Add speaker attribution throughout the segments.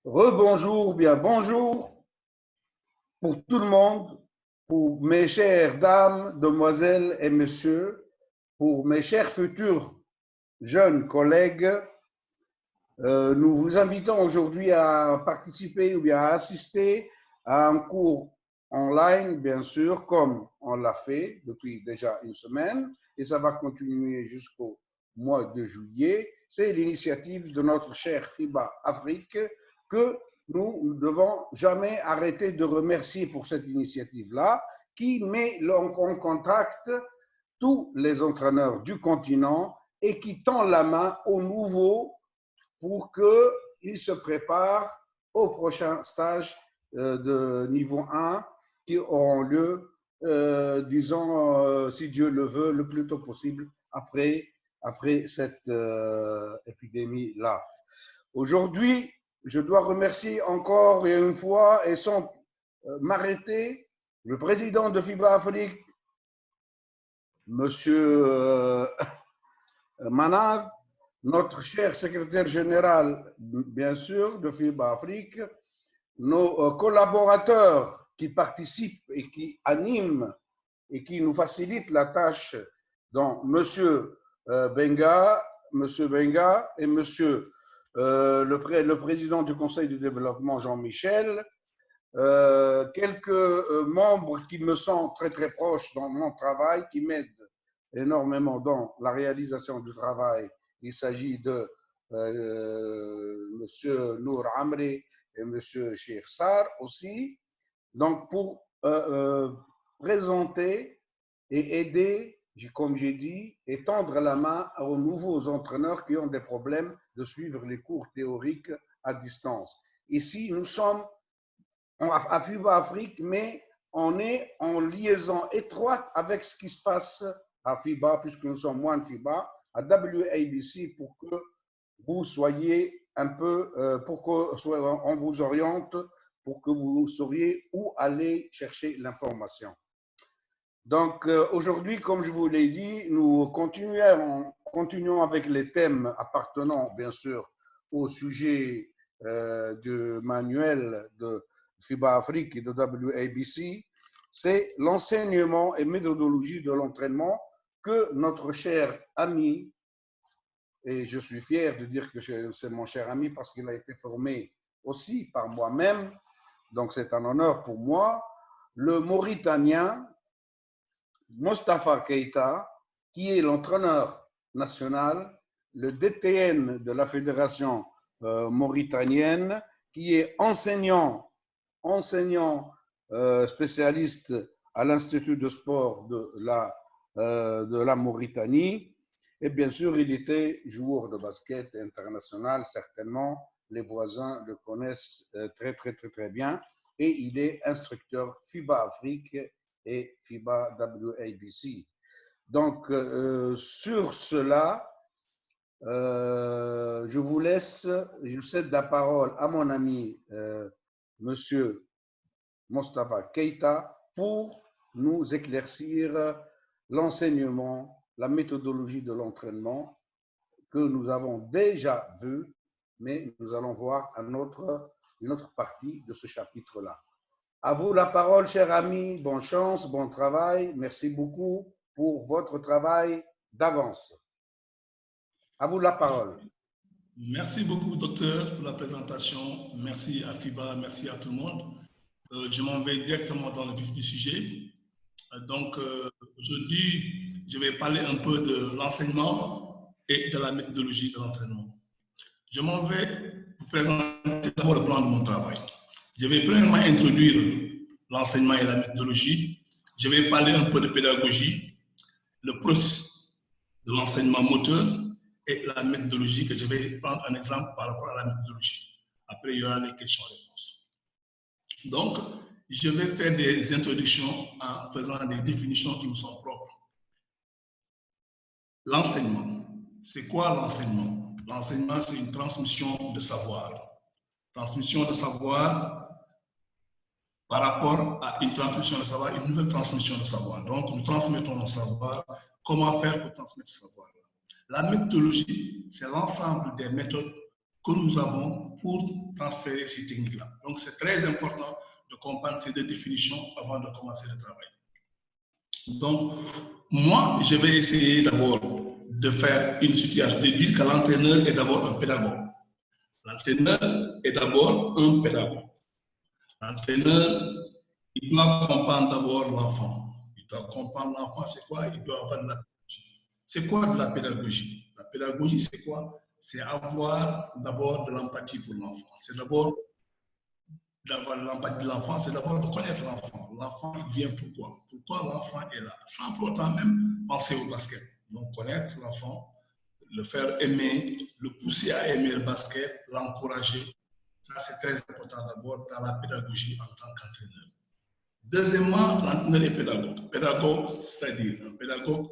Speaker 1: Rebonjour, bien bonjour pour tout le monde, pour mes chères dames, demoiselles et messieurs, pour mes chers futurs jeunes collègues. Nous vous invitons aujourd'hui à participer ou bien à assister à un cours online, bien sûr, comme on l'a fait depuis déjà une semaine, et ça va continuer jusqu'au mois de juillet. C'est l'initiative de notre cher FIBA Afrique que nous ne devons jamais arrêter de remercier pour cette initiative-là, qui met en contact tous les entraîneurs du continent et qui tend la main aux nouveaux pour qu'ils se préparent au prochain stage de niveau 1 qui auront lieu, disons, si Dieu le veut, le plus tôt possible après cette épidémie-là. Aujourd'hui, je dois remercier encore et une fois, et sans m'arrêter, le président de FIBA Afrique, Monsieur Manav, notre cher secrétaire général, bien sûr, de FIBA Afrique, nos collaborateurs qui participent et qui animent et qui nous facilitent la tâche, dont Monsieur Benga et Monsieur le président du Conseil du développement, Jean-Michel, quelques membres qui me sont très très proches dans mon travail, qui m'aident énormément dans la réalisation du travail. Il s'agit de Monsieur Nour Amri et Monsieur Cheikh Sar aussi. Donc, pour présenter et aider, comme j'ai dit, et tendre la main aux nouveaux entraîneurs qui ont des problèmes de suivre les cours théoriques à distance. Ici, nous sommes à FIBA Afrique, mais on est en liaison étroite avec ce qui se passe à FIBA, puisque nous sommes moins de FIBA, à WABC, pour que vous soyez un peu, pour qu'on vous oriente, pour que vous sauriez où aller chercher l'information. Donc aujourd'hui, comme je vous l'ai dit, nous continuons avec les thèmes appartenant bien sûr au sujet du manuel de FIBA Afrique et de WABC. C'est l'enseignement et méthodologie de l'entraînement que notre cher ami, et je suis fier de dire que c'est mon cher ami parce qu'il a été formé aussi par moi-même, donc c'est un honneur pour moi, le Mauritanien Mostafa Keita, qui est l'entraîneur national, le DTN de la fédération mauritanienne, qui est enseignant spécialiste à l'Institut de sport de la Mauritanie. Et bien sûr, il était joueur de basket international, certainement. Les voisins le connaissent très bien. Et il est instructeur FIBA Afrique et FIBA WABC. Donc, sur cela, je cède la parole à mon ami Monsieur Mostafa Keita pour nous éclaircir l'enseignement, la méthodologie de l'entraînement que nous avons déjà vu, mais nous allons voir une autre partie de ce chapitre-là. À vous la parole, cher ami. Bonne chance, bon travail. Merci beaucoup pour votre travail d'avance. À vous la parole.
Speaker 2: Merci beaucoup, docteur, pour la présentation. Merci à FIBA, merci à tout le monde. Je m'en vais directement dans le vif du sujet. Donc, aujourd'hui, je vais parler un peu de l'enseignement et de la méthodologie de l'entraînement. Je m'en vais vous présenter d'abord le plan de mon travail. Je vais premièrement introduire l'enseignement et la méthodologie. Je vais parler un peu de pédagogie, le processus de l'enseignement moteur et la méthodologie, que je vais prendre un exemple par rapport à la méthodologie. Après, il y aura les questions-réponses. Donc, je vais faire des introductions en faisant des définitions qui me sont propres. L'enseignement. C'est quoi l'enseignement? L'enseignement, c'est une transmission de savoir. Transmission de savoir par rapport à une transmission de savoir, une nouvelle transmission de savoir. Donc, nous transmettons le savoir. Comment faire pour transmettre ce savoir? La méthodologie, c'est l'ensemble des méthodes que nous avons pour transférer ces techniques-là. Donc, c'est très important de comprendre ces deux définitions avant de commencer le travail. Donc, moi, je vais essayer d'abord de faire une situation, de dire que l'entraîneur est d'abord un pédagogue. L'entraîneur est d'abord un pédagogue. L'entraîneur, il doit comprendre d'abord l'enfant. Il doit comprendre l'enfant, c'est quoi? Il doit avoir de la pédagogie. C'est quoi de la pédagogie? La pédagogie, c'est quoi? C'est avoir d'abord de l'empathie pour l'enfant. C'est d'abord d'avoir l'empathie de l'enfant, c'est d'abord de connaître l'enfant. L'enfant, il vient pourquoi? Pourquoi l'enfant est là? Sans pour autant même penser au basket. Donc, connaître l'enfant, le faire aimer, le pousser à aimer le basket, l'encourager. Ça, c'est très important d'abord dans la pédagogie en tant qu'entraîneur. Deuxièmement, l'entraîneur est pédagogue. Pédagogue, c'est-à-dire un pédagogue,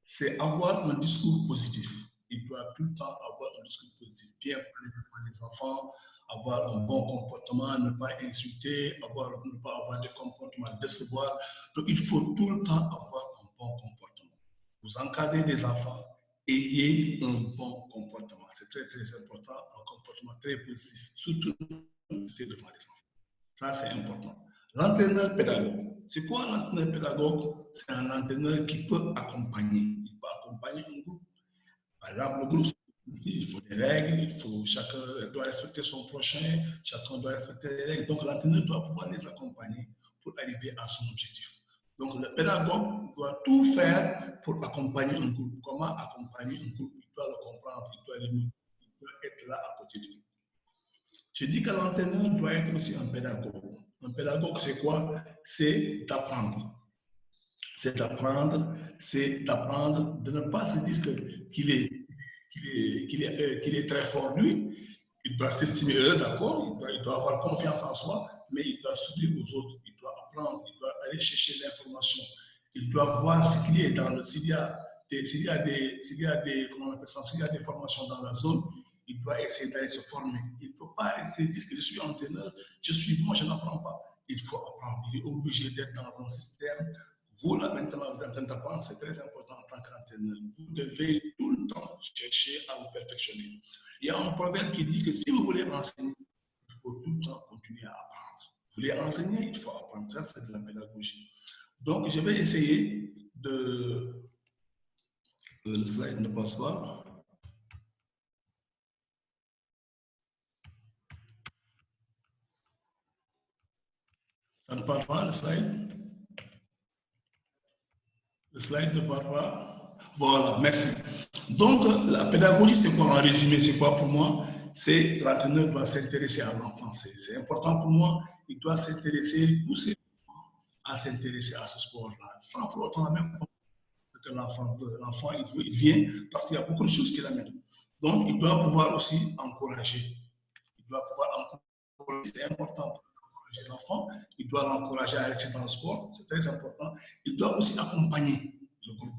Speaker 2: c'est avoir un discours positif. Il doit tout le temps avoir un discours positif, bien parler devant les enfants, avoir un bon comportement, ne pas insulter, ne pas avoir des comportements décevants. Donc, il faut tout le temps avoir un bon comportement. Vous encadrez des enfants, ayez un bon comportement. C'est très, très important, un comportement très positif, surtout devant les enfants. Ça, c'est important. L'entraîneur pédagogue. C'est quoi l'entraîneur pédagogue? C'est un entraîneur qui peut accompagner. Il peut accompagner un groupe. Par exemple, le groupe, il faut des règles, chacun doit respecter son prochain, chacun doit respecter les règles. Donc, l'entraîneur doit pouvoir les accompagner pour arriver à son objectif. Donc, le pédagogue doit tout faire pour accompagner un groupe. Comment accompagner un groupe? Il doit le comprendre, il doit être là à côté du groupe. Je dis que l'entraîneur doit être aussi un pédagogue. Un pédagogue, c'est quoi? C'est d'apprendre. C'est d'apprendre, de ne pas se dire qu'il est très fort lui. Il doit s'estimer heureux, d'accord, il doit avoir confiance en soi, mais il doit s'ouvrir aux autres, il doit apprendre, il doit aller chercher l'information, il doit voir ce qu'il y a dans le, s'il y a des formations dans la zone, il doit essayer d'aller se former. Il ne peut pas rester dire que je suis entraîneur, je suis bon, je n'apprends pas. Il faut apprendre, il est obligé d'être dans un système. Vous, là, maintenant, vous êtes en train d'apprendre, c'est très important en tant qu'entraîneur. Vous devez tout le temps chercher à vous perfectionner. Il y a un proverbe qui dit que si vous voulez enseigner, il faut tout le temps continuer à apprendre. Vous voulez enseigner, il faut apprendre. Ça, c'est de la pédagogie. Donc, je vais essayer de... Le slide ne passe pas. Ça ne parle pas, le slide? Le slide ne parle pas. Voilà, merci. Donc, la pédagogie, c'est quoi en résumé? C'est quoi pour moi? C'est l'entraîneur doit s'intéresser à l'enfant. C'est important pour moi. Il doit s'intéresser, pousser à s'intéresser à ce sport-là. Sans pour autant même que l'enfant veut. L'enfant, il vient parce qu'il y a beaucoup de choses qui l'amènent. Donc, il doit pouvoir aussi encourager. Il doit pouvoir encourager. C'est important pour encourager l'enfant. Il doit l'encourager à rester dans le sport. C'est très important. Il doit aussi accompagner le groupe.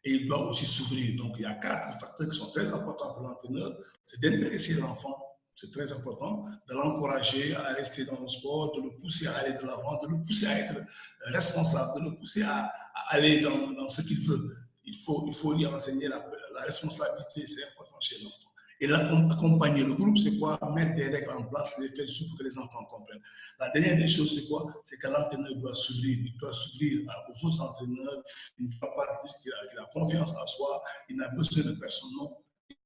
Speaker 2: Et il doit aussi s'ouvrir. Donc, il y a 4 facteurs qui sont très importants pour l'entraîneur. C'est d'intéresser l'enfant, c'est très important, de l'encourager à rester dans le sport, de le pousser à aller de l'avant, de le pousser à être responsable, de le pousser à aller dans ce qu'il veut. Il faut lui enseigner la responsabilité, c'est important chez l'enfant. Et l'accompagner le groupe, c'est quoi? Mettre des règles en place, les faire pour que les enfants comprennent. La dernière des choses, c'est quoi? C'est que l'entraîneur doit s'ouvrir. Il doit s'ouvrir aux autres entraîneurs. Il ne doit pas dire qu'il a confiance en soi. Il n'a besoin de personne. Non.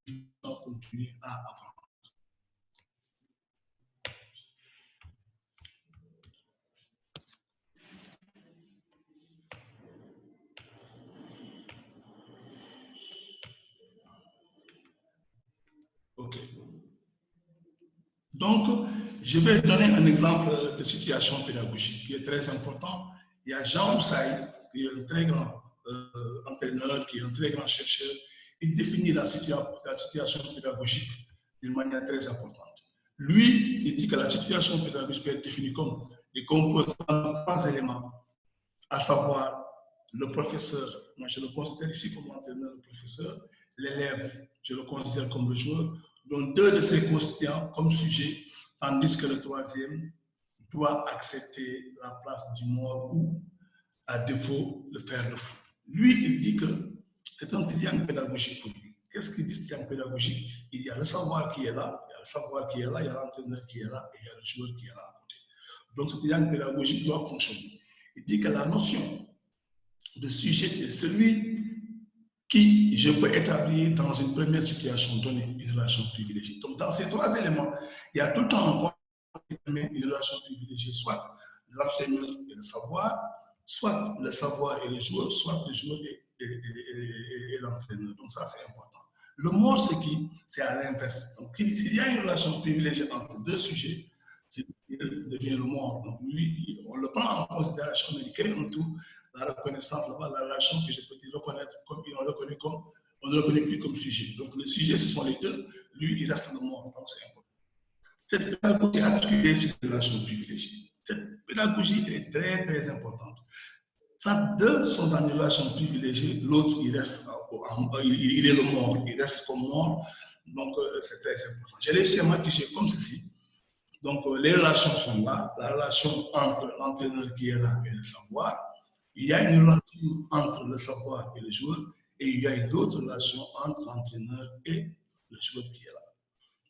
Speaker 2: Il doit continuer à apprendre. OK. Donc, je vais donner un exemple de situation pédagogique qui est très important. Il y a Jean Houssaï, qui est un très grand entraîneur, qui est un très grand chercheur. Il définit la situation pédagogique d'une manière très importante. Lui, il dit que la situation pédagogique peut être définie comme les composants de 3 éléments, à savoir le professeur, moi je le considère ici comme entraîneur, le professeur, l'élève, je le considère comme le joueur, dont 2 de ces constituants comme sujet, tandis que le 3e doit accepter la place du mort ou, à défaut, de faire le fou. Lui, il dit que c'est un triangle pédagogique pour lui. Qu'est-ce qu'il dit ce triangle pédagogique? Il y a le savoir qui est là, le savoir qui est là, il y a l'entraîneur qui est là, et il y a le joueur qui est là à côté. Donc, ce triangle pédagogique doit fonctionner. Il dit que la notion de sujet est celui qui je peux établir dans une première situation donnée, une relation privilégiée. Donc, dans ces trois éléments, il y a tout le temps encore une relation privilégiée, soit l'entraîneur et le savoir, soit le savoir et le joueur, soit le joueur et l'entraîneur. Donc, ça, c'est important. Le mort, c'est qui? C'est à l'inverse. Donc, s'il y a une relation privilégiée entre deux sujets, c'est devient le mort. Donc, lui, on le prend en considération, mais il crée un tout, la reconnaissance, la relation que je peux dire reconnaître comme on le reconnaît comme, on ne le reconnaît plus comme sujet. Donc, le sujet, ce sont les deux. Lui, il reste le mort. Donc, c'est important. Cette pédagogie articulée sur les relations privilégiées. Cette pédagogie est très, très importante. Quand deux sont dans une relation privilégiée, l'autre, il reste, il est le mort, il reste comme mort. Donc, c'est très important. J'ai les schématisés comme ceci. Donc, les relations sont là. La relation entre l'entraîneur qui est là et le savoir. Il y a une relation entre le savoir et le joueur. Et il y a une autre relation entre l'entraîneur et le joueur qui est là.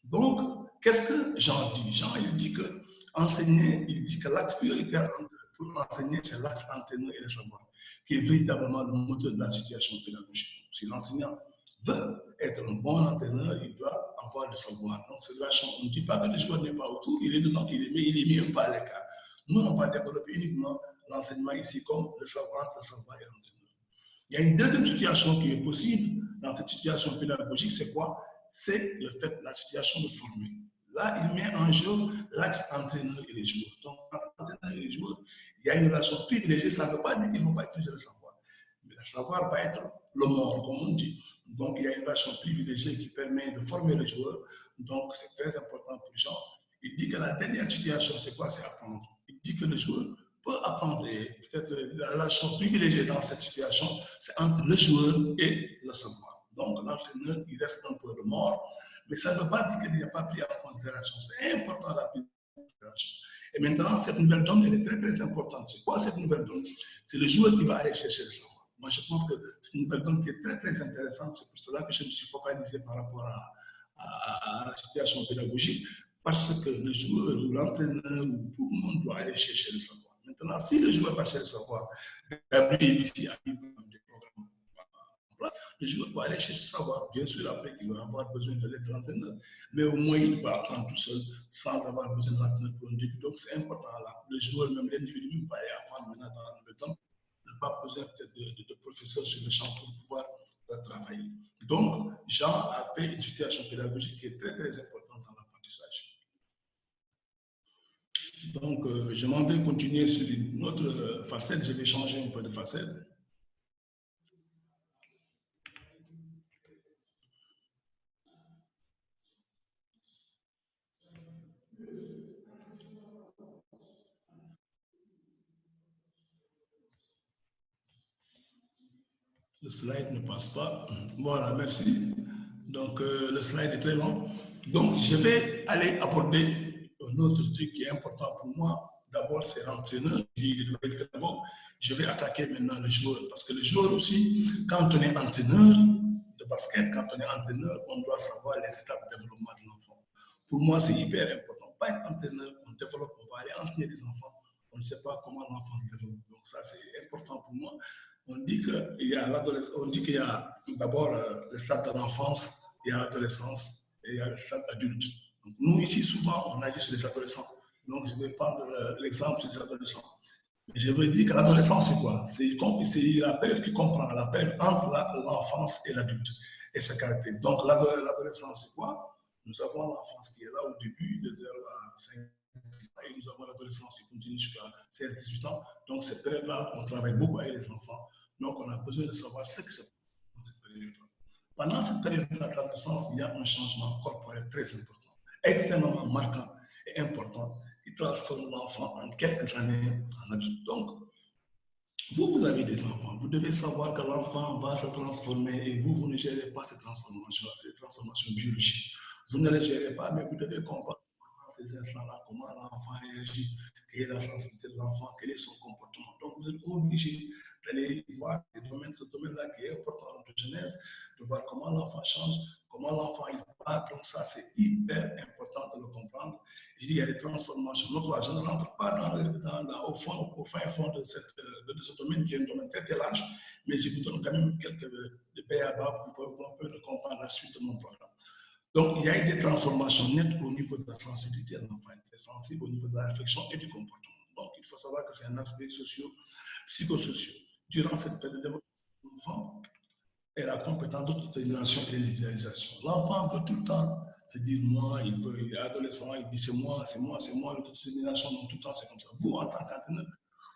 Speaker 2: Donc, qu'est-ce que Jean dit? Jean, il dit que enseigner, il dit que l'axe prioritaire pour enseigner, c'est l'axe entraîneur et le savoir, qui est véritablement le moteur de la situation pédagogique. Si l'enseignant veut être un bon entraîneur, il doit avoir le savoir. Donc, c'est relation. On ne dit pas que le joueur n'est pas autour, il est dedans, il est mis un pas à l'écart. Nous, on va développer uniquement l'enseignement ici comme le savoir et l'entraîneur. Il y a une deuxième situation qui est possible dans cette situation pédagogique, c'est quoi? C'est le fait, la situation de former. Là, il met en jeu l'axe entraîneur et les joueurs. Donc, entre l'entraîneur et les joueurs, il y a une relation privilégiée. Ça ne veut pas dire qu'ils ne vont pas utiliser le savoir. Mais le savoir va être le mort, comme on dit. Donc, il y a une relation privilégiée qui permet de former les joueurs. Donc, c'est très important pour les gens. Il dit que la dernière situation, c'est quoi? C'est apprendre. Il dit que le joueur peut apprendre, et peut-être la relation privilégiée dans cette situation, c'est entre le joueur et le savoir. Donc, l'entraîneur, il reste un peu le mort, mais ça ne veut pas dire qu'il n'y a pas pris en considération. C'est important la prise en considération. Et maintenant, cette nouvelle donne, elle est très, très importante. C'est quoi cette nouvelle donne? C'est le joueur qui va aller chercher le savoir. Moi, je pense que c'est une nouvelle donne qui est très, très intéressante. C'est pour cela que je me suis focalisé par rapport à la situation pédagogique, parce que le joueur ou l'entraîneur ou tout le monde doit aller chercher le savoir. Maintenant, si le joueur va chercher le savoir, le joueur va aller chercher le savoir. Bien sûr, après, il va avoir besoin de l'aide de l'entraîneur, mais au moins, il va apprendre tout seul sans avoir besoin de l'entraîneur pour un début. Donc, c'est important là. Le joueur, même l'individu, va aller apprendre maintenant dans la nouvelle temps. Il n'a pas besoin peut-être de professeurs sur le champ pour pouvoir travailler. Donc, Jean a fait une situation pédagogique qui est très, très importante dans l'apprentissage. Donc, je m'en vais continuer sur une autre facette. Je vais changer un peu de facette. Le slide ne passe pas. Voilà, merci. Donc, le slide est très long. Donc, je vais aller aborder un autre truc qui est important pour moi. D'abord, c'est l'entraîneur. Je vais attaquer maintenant le joueur. Parce que le joueur aussi, quand on est entraîneur de basket, quand on est entraîneur, on doit savoir les étapes de développement de l'enfant. Pour moi, c'est hyper important. Pas être entraîneur, on développe, on va aller enseigner des enfants. On ne sait pas comment l'enfant se développe. Donc, ça, c'est important pour moi. On dit qu'il y a l'adolescence, on dit qu'il y a d'abord le stade de l'enfance, il y a l'adolescence et il y a le stade adulte. Donc, nous, ici, souvent, on agit sur les adolescents. Donc, je vais prendre l'exemple sur les adolescents. Je veux dire que l'adolescence, c'est quoi? C'est la période qui comprend la période entre l'enfance et l'adulte et ses caractéristiques. Donc, l'adolescence, c'est quoi? Nous avons l'enfance qui est là au début, de 0 à 5 et nous avons l'adolescence qui continue jusqu'à 16-18 ans. Donc, cette période-là, on travaille beaucoup avec les enfants. Donc, on a besoin de savoir ce que c'est dans cette période-là. Pendant cette période-là de l'adolescence, il y a un changement corporel très important, extrêmement marquant et important, qui transforme l'enfant en quelques années en adulte. Donc, vous avez des enfants, vous devez savoir que l'enfant va se transformer et vous ne gérez pas ces transformations biologiques. Vous ne les gérez pas, mais vous devez comprendre ces instants-là, comment l'enfant réagit, quelle est la sensibilité de l'enfant, quel est son comportement. Donc, vous êtes obligé d'aller voir ce domaine-là qui est important dans notre jeunesse, de voir comment l'enfant change, comment l'enfant il part. Donc, ça, c'est hyper important. important de le comprendre. Je dis, il y a des transformations notoires. Je ne rentre pas au fin fond de ce domaine qui est un domaine très, très large, mais je vous donne quand même quelques b.a.-ba pour le comprendre la suite de mon programme. Donc, il y a eu des transformations nettes au niveau de la sensibilité de l'enfant, très sensible au niveau de la réflexion et du comportement. Donc, il faut savoir que c'est un aspect psychosocial. Durant cette période de développement de l'enfant et la compétence d'autodétermination et d'individualisation. L'enfant veut tout le temps se dire moi, il est adolescent, il dit c'est moi, l'autodétermination, donc tout le temps c'est comme ça. Vous, en tant qu'entraîneur,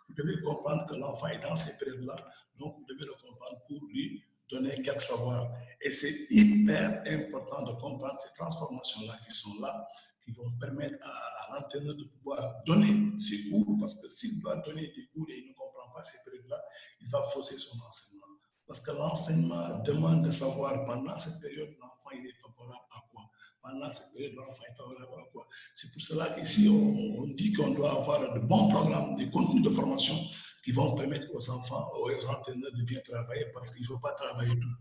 Speaker 2: vous devez comprendre que l'enfant est dans ces périodes-là, donc vous devez le comprendre pour lui donner quelques savoirs. Et c'est hyper important de comprendre ces transformations-là qui sont là, qui vont permettre à l'entraîneur de pouvoir donner ses cours, parce que s'il doit donner des cours et il ne comprend pas ces périodes-là, il va fausser son enseignement. Parce que l'enseignement demande de savoir pendant cette période, l'enfant il est favorable à quoi? Pendant cette période, l'enfant est favorable à quoi? C'est pour cela qu'ici, on dit qu'on doit avoir de bons programmes, des contenus de formation qui vont permettre aux enfants, aux entraîneurs de bien travailler, parce qu'il ne faut pas travailler tout.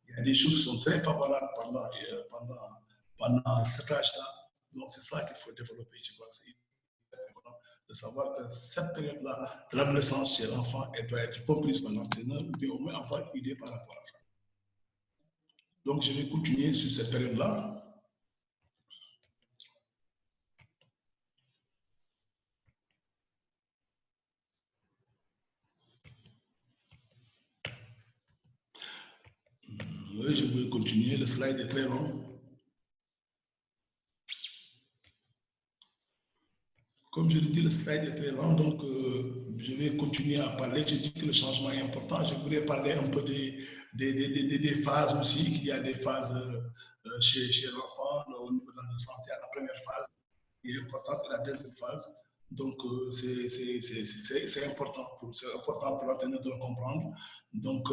Speaker 2: Il y a des choses qui sont très favorables pendant cet âge-là. Donc, c'est ça qu'il faut développer. Je crois que c'est important de savoir que cette période-là de l'adolescence chez l'enfant, elle doit être comprise par l'entraîneur, ou bien au moins avoir une idée par rapport à ça. Donc, je vais continuer sur cette période-là. Oui, je vais continuer. Le slide est très long. Comme je l'ai dit, le slide est très long, donc je vais continuer à parler. J'ai dit que le changement est important. Je voudrais parler un peu des phases aussi, qu'il y a des phases chez l'enfant au niveau de la santé. La première phase est importante et la deuxième phase. Donc, c'est important pour l'entraîneur de le comprendre. Donc,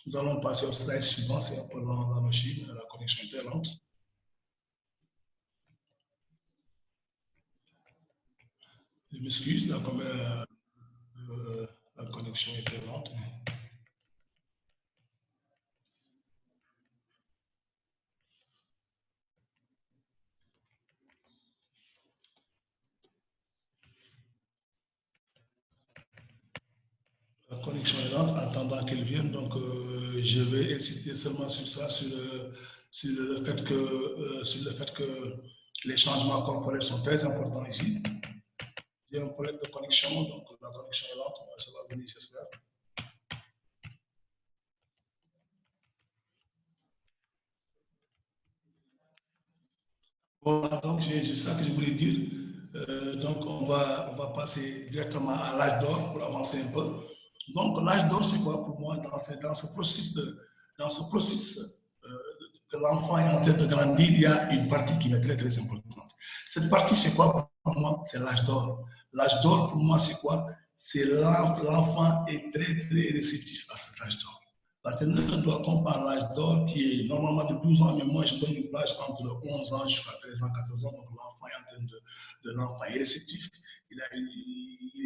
Speaker 2: nous allons passer au slide suivant. C'est un peu lent la machine, la connexion est très lente. Je m'excuse, là, comme la connexion est très lente. La connexion est lente, en attendant qu'elle vienne, donc je vais insister seulement sur ça, sur le fait que les changements corporels sont très importants ici. Il y a un problème de connexion, donc la connexion est lente, ça va venir, j'espère. Voilà, donc c'est ça que je voulais dire. Donc on va passer directement à l'âge d'or pour avancer un peu. Donc l'âge d'or, c'est quoi pour moi dans ce processus que l'enfant est en train de grandir, il y a une partie qui est très très importante. Cette partie, c'est quoi pour moi? C'est l'âge d'or. L'âge d'or, pour moi, c'est quoi? C'est l'enfant est très très réceptif à cet âge d'or. L'entraîneur doit comprendre l'âge d'or qui est normalement de 12 ans, mais moi je donne une plage entre 11 ans jusqu'à 13 ans, 14 ans. Donc l'enfant est en train l'enfant est réceptif. Il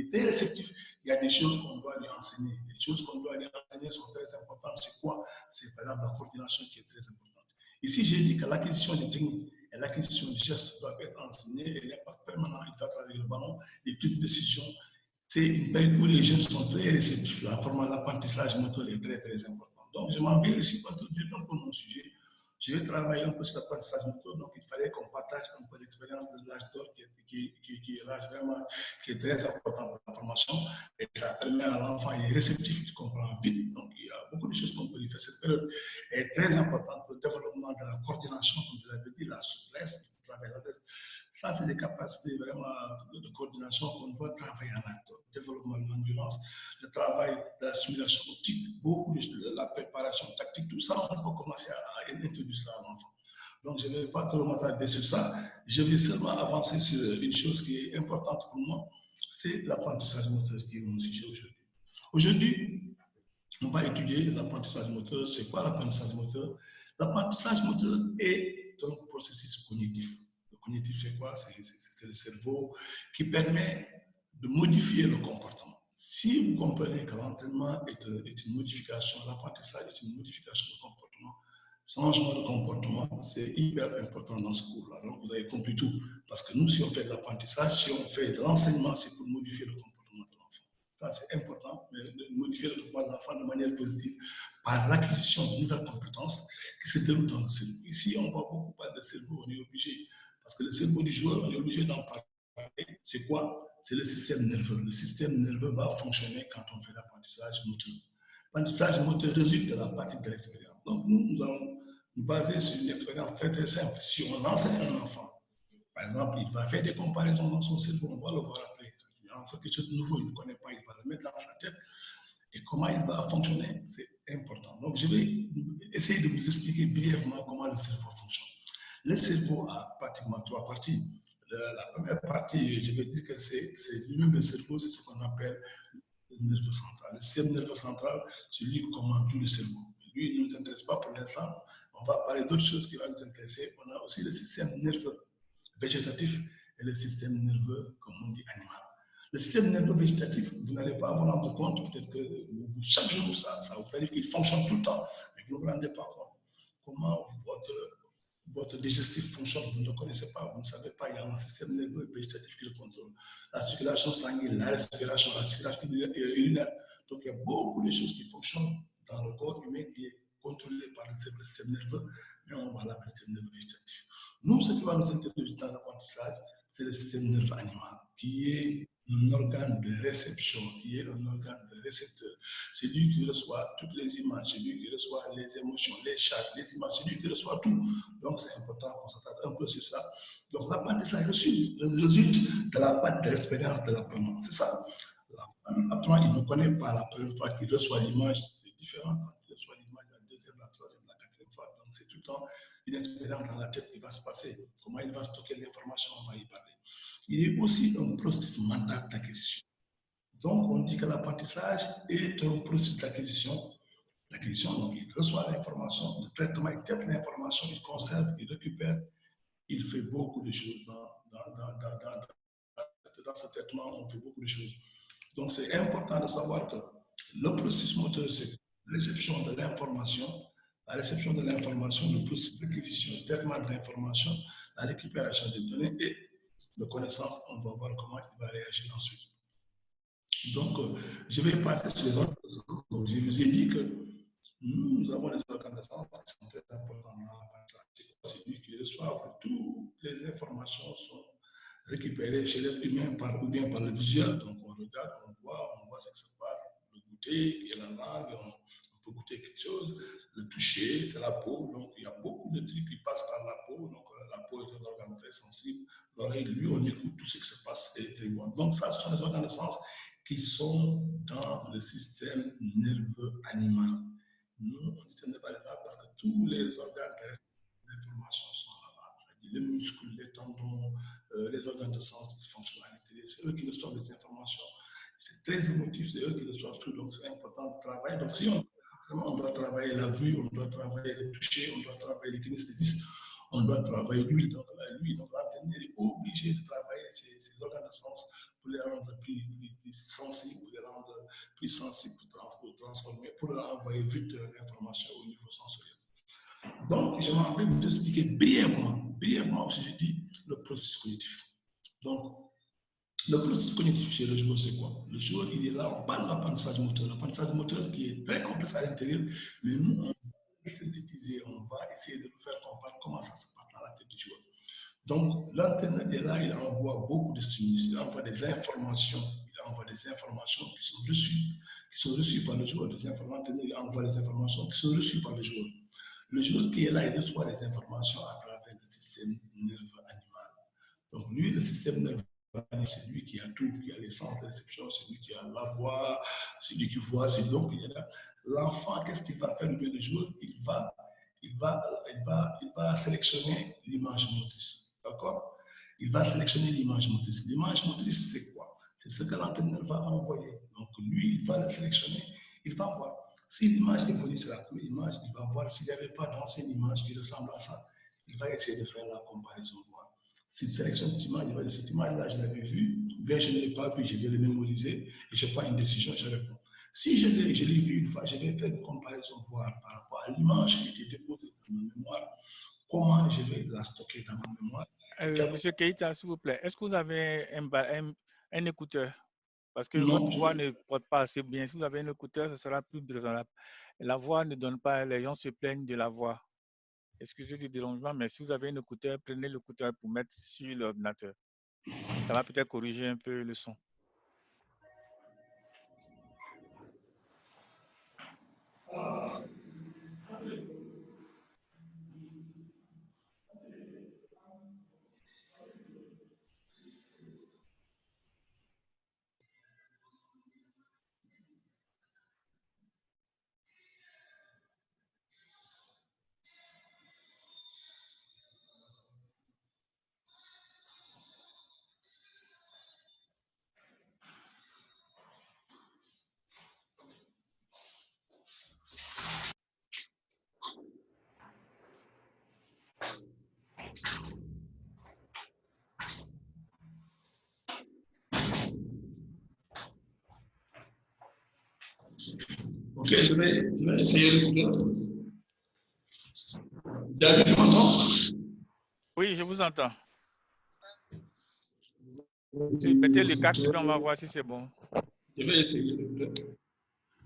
Speaker 2: est très réceptif. Il y a des choses qu'on doit lui enseigner. Les choses qu'on doit lui enseigner sont très importantes. C'est quoi? C'est par exemple la coordination qui est très importante. Ici, j'ai dit que l'acquisition des techniques et l'acquisition des gestes doivent être enseignées et l'impact permanent est à travers le ballon, les prises de décision. C'est une période où les jeunes sont très réceptifs. L'apprentissage moteur est très, très important. Donc, je m'en vais ici introduire un peu mon sujet. Je vais travailler un peu sur l'apprentissage moteur. Donc, il fallait qu'on partage un peu l'expérience de l'âge d'or qui est l'âge vraiment qui est très important pour la formation. Et ça permet à l'enfant, il est réceptif, il comprend vite. Donc, il y a beaucoup de choses qu'on peut lui faire. Cette période est très importante pour le développement de la coordination, comme je l'avais dit, la souplesse, le travail. Ça, c'est des capacités vraiment de coordination qu'on doit travailler en acte. Le développement de l'endurance, le travail de la simulation optique, beaucoup de la préparation tactique, tout ça, on peut commencer à introduire ça à l'enfant. Donc, je ne vais pas trop m'attarder sur ça. Je vais seulement avancer sur une chose qui est importante pour moi, c'est l'apprentissage moteur qui est mon sujet aujourd'hui. Aujourd'hui, on va étudier l'apprentissage moteur. C'est quoi l'apprentissage moteur? L'apprentissage moteur est un processus cognitif. Le cognitif, c'est quoi? C'est le cerveau qui permet de modifier le comportement. Si vous comprenez que l'entraînement est une modification, l'apprentissage est une modification du comportement, changement de comportement, c'est hyper important dans ce cours-là. Donc, vous avez compris tout. Parce que nous, si on fait de l'apprentissage, si on fait de l'enseignement, c'est pour modifier le comportement de l'enfant. Ça, c'est important, de modifier le comportement de l'enfant de manière positive par l'acquisition de nouvelles compétences qui se déroulent dans le cerveau. Ici, on va beaucoup parler de cerveau, on est obligé. Parce que le cerveau du joueur, on est obligé d'en parler. C'est quoi? C'est le système nerveux. Le système nerveux va fonctionner quand on fait l'apprentissage moteur. L'apprentissage moteur résulte de la pratique de l'expérience. Donc, nous allons nous baser sur une expérience très, très simple. Si on enseigne un enfant, par exemple, il va faire des comparaisons dans son cerveau, on va le voir après. En fait, quelque chose de nouveau, il ne connaît pas, il va le mettre dans sa tête. Et comment il va fonctionner, c'est important. Donc, je vais essayer de vous expliquer brièvement comment le cerveau fonctionne. Le cerveau a pratiquement trois parties. La première partie, je vais dire que c'est lui-même le cerveau, c'est ce qu'on appelle le nerveux central. Le système nerveux central, c'est lui qui commande tout le cerveau. Lui, il ne nous intéresse pas pour l'instant. On va parler d'autres choses qui vont nous intéresser. On a aussi le système nerveux végétatif et le système nerveux, comme on dit, animal. Le système nerveux végétatif, vous n'allez pas vous rendre compte, peut-être que chaque jour, ça vous arrive qu'il fonctionne tout le temps, mais vous ne vous rendez pas compte. Comment votre digestif fonctionne, vous ne le connaissez pas, vous ne savez pas, il y a un système nerveux végétatif qui le contrôle. La circulation sanguine, la circulation urinaire. Donc il y a beaucoup de choses qui fonctionnent dans le corps humain qui est contrôlé par le système nerveux, mais on va l'appeler système nerveux végétatif. Nous, ce qui va nous intéresser dans l'apprentissage, c'est le système nerveux animal, qui est un organe de réception, qui est un organe de récepteur. C'est lui qui reçoit toutes les images, c'est lui qui reçoit les émotions, les charges, les images, c'est lui qui reçoit tout. Donc, c'est important qu'on s'attarde un peu sur ça. Donc, l'apprentissage résulte de la part de l'expérience de l'apprenant. C'est ça. L'apprenant, il ne connaît pas la première fois qu'il reçoit l'image, c'est différent quand il reçoit l'image la deuxième, la troisième, la quatrième fois. Donc, c'est tout le temps une expérience dans la tête qui va se passer. Comment il va stocker l'information, on va y parler. Il est aussi un processus mental d'acquisition. Donc, on dit que l'apprentissage est un processus d'acquisition. L'acquisition, donc, il reçoit l'information, le traitement, il traite l'information, il conserve, il récupère, il fait beaucoup de choses dans ce traitement, on fait beaucoup de choses. Donc, c'est important de savoir que le processus moteur, c'est la réception de l'information, le processus d'acquisition, le traitement de l'information, la récupération des données et de connaissances. On va voir comment il va réagir ensuite. Donc, je vais passer sur les autres. Donc, je vous ai dit que nous avons des organes de sens qui sont très importants dans l'apprentissage. C'est lui qui reçoit toutes les informations sont récupérées chez l'être humain ou bien par le visuel. Donc, on regarde, on voit ce qui se passe. Le goûter, il y a la langue, on peut goûter quelque chose. Le toucher, c'est la peau. Donc, il y a beaucoup de trucs qui passent par la peau. Donc, la peau est un organe très sensible. L'oreille, lui, on écoute tout ce qui se passe. Donc, ça, ce sont les organes de sens qui sont dans le système nerveux animal. Nous, on dit système nerveux animal parce que tous les organes d'information sont là-bas. Les muscles, les tendons, les organes de sens qui fonctionnent à l'intérieur, c'est eux qui reçoivent les informations. C'est très émotif, c'est eux qui reçoivent tout, donc c'est important de travailler. Donc, si on doit travailler la vue, on doit travailler le toucher, on doit travailler les kinesthésies, on doit travailler l'huile. Donc, l'entraîneur est obligé de travailler ces organes de sens pour les rendre plus sensibles, pour les rendre plus sensibles pour transformer, pour leur envoyer vite l'information au niveau sensoriel. Donc, je vais vous expliquer brièvement, si je dis, le processus cognitif. Donc, le processus cognitif chez le joueur, c'est quoi? Le joueur, il est là, on parle de l'apprentissage moteur qui est très complexe à l'intérieur, mais nous, on va synthétiser, on va essayer de nous faire comprendre comment ça se passe dans la tête du joueur. Donc, l'entraîneur est là, il envoie beaucoup de stimuli, il envoie des informations qui sont reçues par le joueur, il envoie des informations qui sont reçues par le joueur. Le joueur qui est là, il reçoit les informations à travers le système nerveux animal. Donc, lui, le système nerveux animal, c'est lui qui a tout, qui a les centres de réception, c'est lui qui a la voix, c'est lui qui voit, c'est donc il est là. L'enfant, qu'est-ce qu'il va faire, le joueur? Il va sélectionner l'image motrice. D'accord? Il va sélectionner l'image motrice. L'image motrice, c'est quoi? C'est ce que l'entraîneur va envoyer. Donc, lui, il va le sélectionner, il va voir. Si l'image évolue sur la première image, il va voir s'il n'y avait pas d'ancienne image qui ressemble à ça. Il va essayer de faire la comparaison. S'il sélectionne cette image, il va dire cette image-là, je l'avais vue, ou bien je ne l'ai pas vue, je vais le mémoriser et je prends une décision, je réponds. Si je l'ai vu une fois, je vais faire une comparaison, voir par rapport à l'image qui était déposée dans ma mémoire, comment je vais la stocker dans ma mémoire.
Speaker 3: Monsieur Keïta, s'il vous plaît, est-ce que vous avez un écouteur? Parce que
Speaker 2: non,
Speaker 3: votre voix ne porte pas assez bien. Si vous avez un écouteur, ce sera plus raisonnable. La voix ne donne pas, les gens se plaignent de la voix. Excusez du dérangement, mais si vous avez un écouteur, prenez l'écouteur pour mettre sur l'ordinateur. Ça va peut-être corriger un peu le son.
Speaker 2: Ok, je vais essayer l'écouteur. David, tu m'entends?
Speaker 3: Oui, je vous entends. Mettez le casque, puis on va voir si c'est bon.
Speaker 2: Je vais essayer l'écouteur.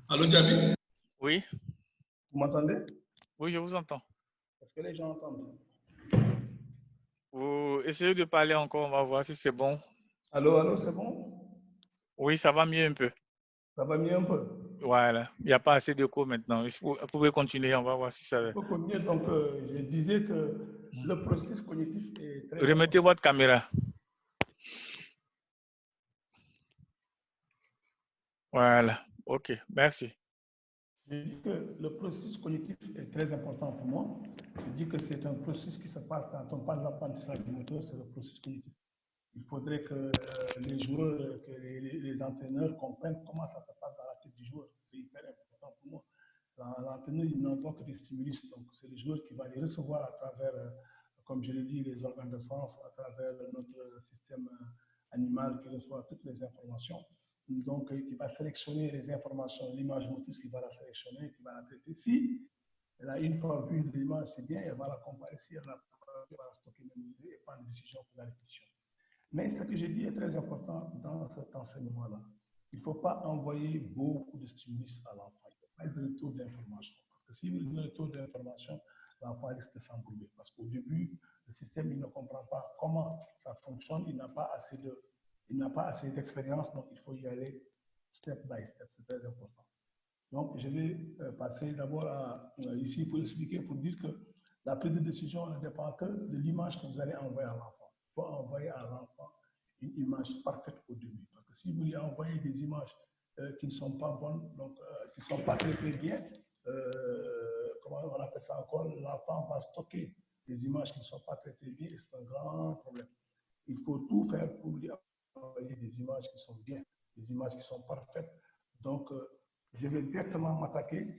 Speaker 2: Allô, David?
Speaker 3: Oui.
Speaker 2: Vous m'entendez?
Speaker 3: Oui, je vous entends.
Speaker 2: Est-ce que les gens entendent?
Speaker 3: Vous essayez de parler encore, on va voir si c'est bon.
Speaker 2: Allô, c'est bon?
Speaker 3: Oui, ça va mieux un peu.
Speaker 2: Ça va mieux un peu?
Speaker 3: Voilà, il n'y a pas assez d'écho maintenant. Vous pouvez continuer, on va voir si ça va.
Speaker 2: Donc, je disais que le processus cognitif est très
Speaker 3: Remettez votre caméra. Voilà, ok, merci.
Speaker 2: Je dis que le processus cognitif est très important pour moi. Je dis que c'est un processus qui se passe quand on parle de l'apprentissage du moteur, c'est le processus cognitif. Il faudrait que les joueurs, que les entraîneurs comprennent comment ça se passe dans la tête du joueur. C'est hyper important pour moi. L'entraîneur, il n'entend que des stimulus. Donc, c'est le joueur qui va les recevoir à travers, comme je l'ai dit, les organes de sens, à travers notre système animal qui reçoit toutes les informations. Donc, il va sélectionner les informations, l'image motrice qui va la sélectionner, qui va la traiter. Si elle a une fois vu l'image, c'est bien, elle va la comparer. Si elle l'a pas, elle va la stocker, mémoriser et prendre une décision pour la répétition. Mais ce que j'ai dit est très important dans cet enseignement-là. Il ne faut pas envoyer beaucoup de stimulus à l'enfant. Il ne faut pas être de retour d'information. Parce que si vous donnez un retour d'information, l'enfant risque de s'embrouiller. Parce qu'au début, le système il ne comprend pas comment ça fonctionne. Il n'a pas assez d'expérience. Donc, il faut y aller step by step. C'est très important. Donc, je vais passer d'abord ici pour expliquer, pour dire que la prise de décision ne dépend que de l'image que vous allez envoyer à l'enfant. Il faut envoyer à l'enfant une image parfaite au début. Parce que si vous lui envoyez des images qui ne sont pas bonnes, donc qui ne sont pas très bien, comment on appelle ça encore, l'enfant va stocker des images qui ne sont pas très bien et c'est un grand problème. Il faut tout faire pour lui envoyer des images qui sont bien, des images qui sont parfaites. Donc, je vais directement m'attaquer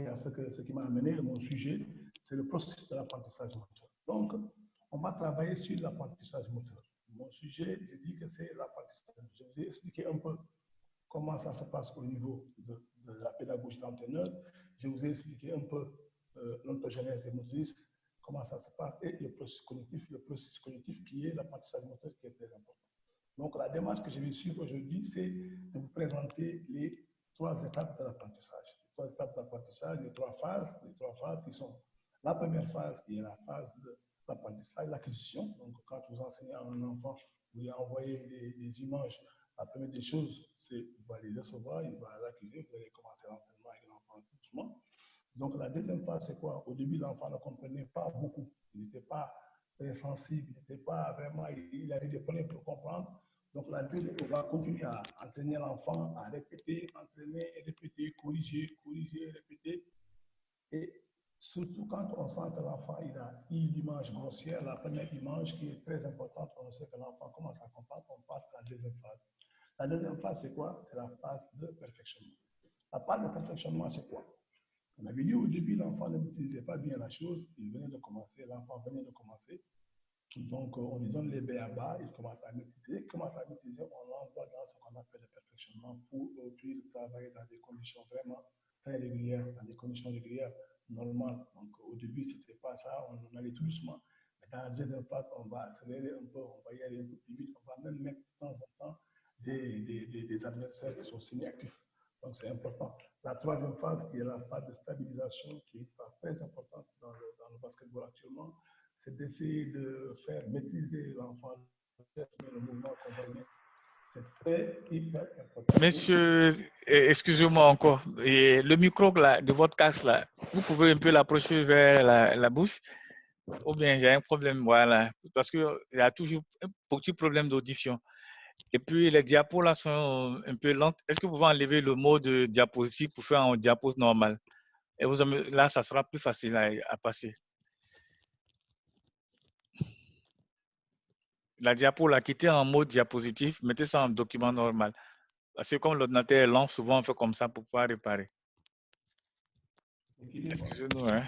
Speaker 2: à ce qui m'a amené à mon sujet, c'est le processus de l'apprentissage moteur. Donc, on va travailler sur l'apprentissage moteur. Mon sujet, je dis que c'est l'apprentissage. Je vous ai expliqué un peu comment ça se passe au niveau de la pédagogie d'entraîneur. Je vous ai expliqué un peu l'ontogenèse et motrice, comment ça se passe, et le processus cognitif qui est l'apprentissage moteur qui est très important. Donc, la démarche que je vais suivre aujourd'hui, c'est de vous présenter les 3 étapes de l'apprentissage. Les 3 étapes d'apprentissage, les 3 phases qui sont la première phase qui est la phase de l'apprentissage, l'acquisition. Donc, quand vous enseignez à un enfant, vous lui envoyez des images, la première des choses, c'est qu'il va les recevoir, il va l'acquérir, vous allez commencer l'entraînement avec l'enfant doucement. Donc, la deuxième phase, c'est quoi? Au début, l'enfant ne comprenait pas beaucoup. Il n'était pas très sensible, il n'était pas vraiment, il avait des problèmes pour comprendre. Donc, la deuxième, on va continuer à entraîner l'enfant, à répéter, entraîner, répéter, corriger, répéter. Et surtout quand on sent que l'enfant il a une image grossière, la première image qui est très importante, on sait que l'enfant commence à comprendre, on passe à la deuxième phase. La deuxième phase, c'est quoi? C'est la phase de perfectionnement. La phase de perfectionnement, c'est quoi? On avait dit au début, l'enfant ne maîtrisait pas bien la chose, l'enfant venait de commencer.
Speaker 4: Donc, on lui donne les B.A.B.A, il commence à maîtriser. On l'envoie dans ce qu'on appelle le perfectionnement pour puis travailler dans des conditions vraiment très régulières, dans des conditions régulières normales. Donc, au début, ce n'était pas ça, on allait tout doucement. Mais dans la deuxième phase, on va accélérer un peu, on va y aller un peu plus vite, on va même mettre de temps en temps des adversaires qui sont semi-actifs. Donc, c'est important. La troisième phase, qui est la phase de stabilisation, qui est une phase très importante dans le basketball actuellement, c'est d'essayer de faire maîtriser l'enfant le mouvement convaincant. C'est très hyper important.
Speaker 3: Monsieur, excusez-moi encore. Et le micro là, de votre casque, là, vous pouvez un peu l'approcher vers la bouche ou bien j'ai un problème, voilà. Parce qu'il y a toujours un petit problème d'audition. Et puis les diapos là sont un peu lentes. Est-ce que vous pouvez enlever le mode diapositive pour faire un diapo normal? Et là, ça sera plus facile à passer. La diapo, là, quittez en mode diapositive, mettez ça en document normal. Parce que comme l'ordinateur est lent, souvent on fait comme ça pour pouvoir réparer. Excusez-nous. Hein.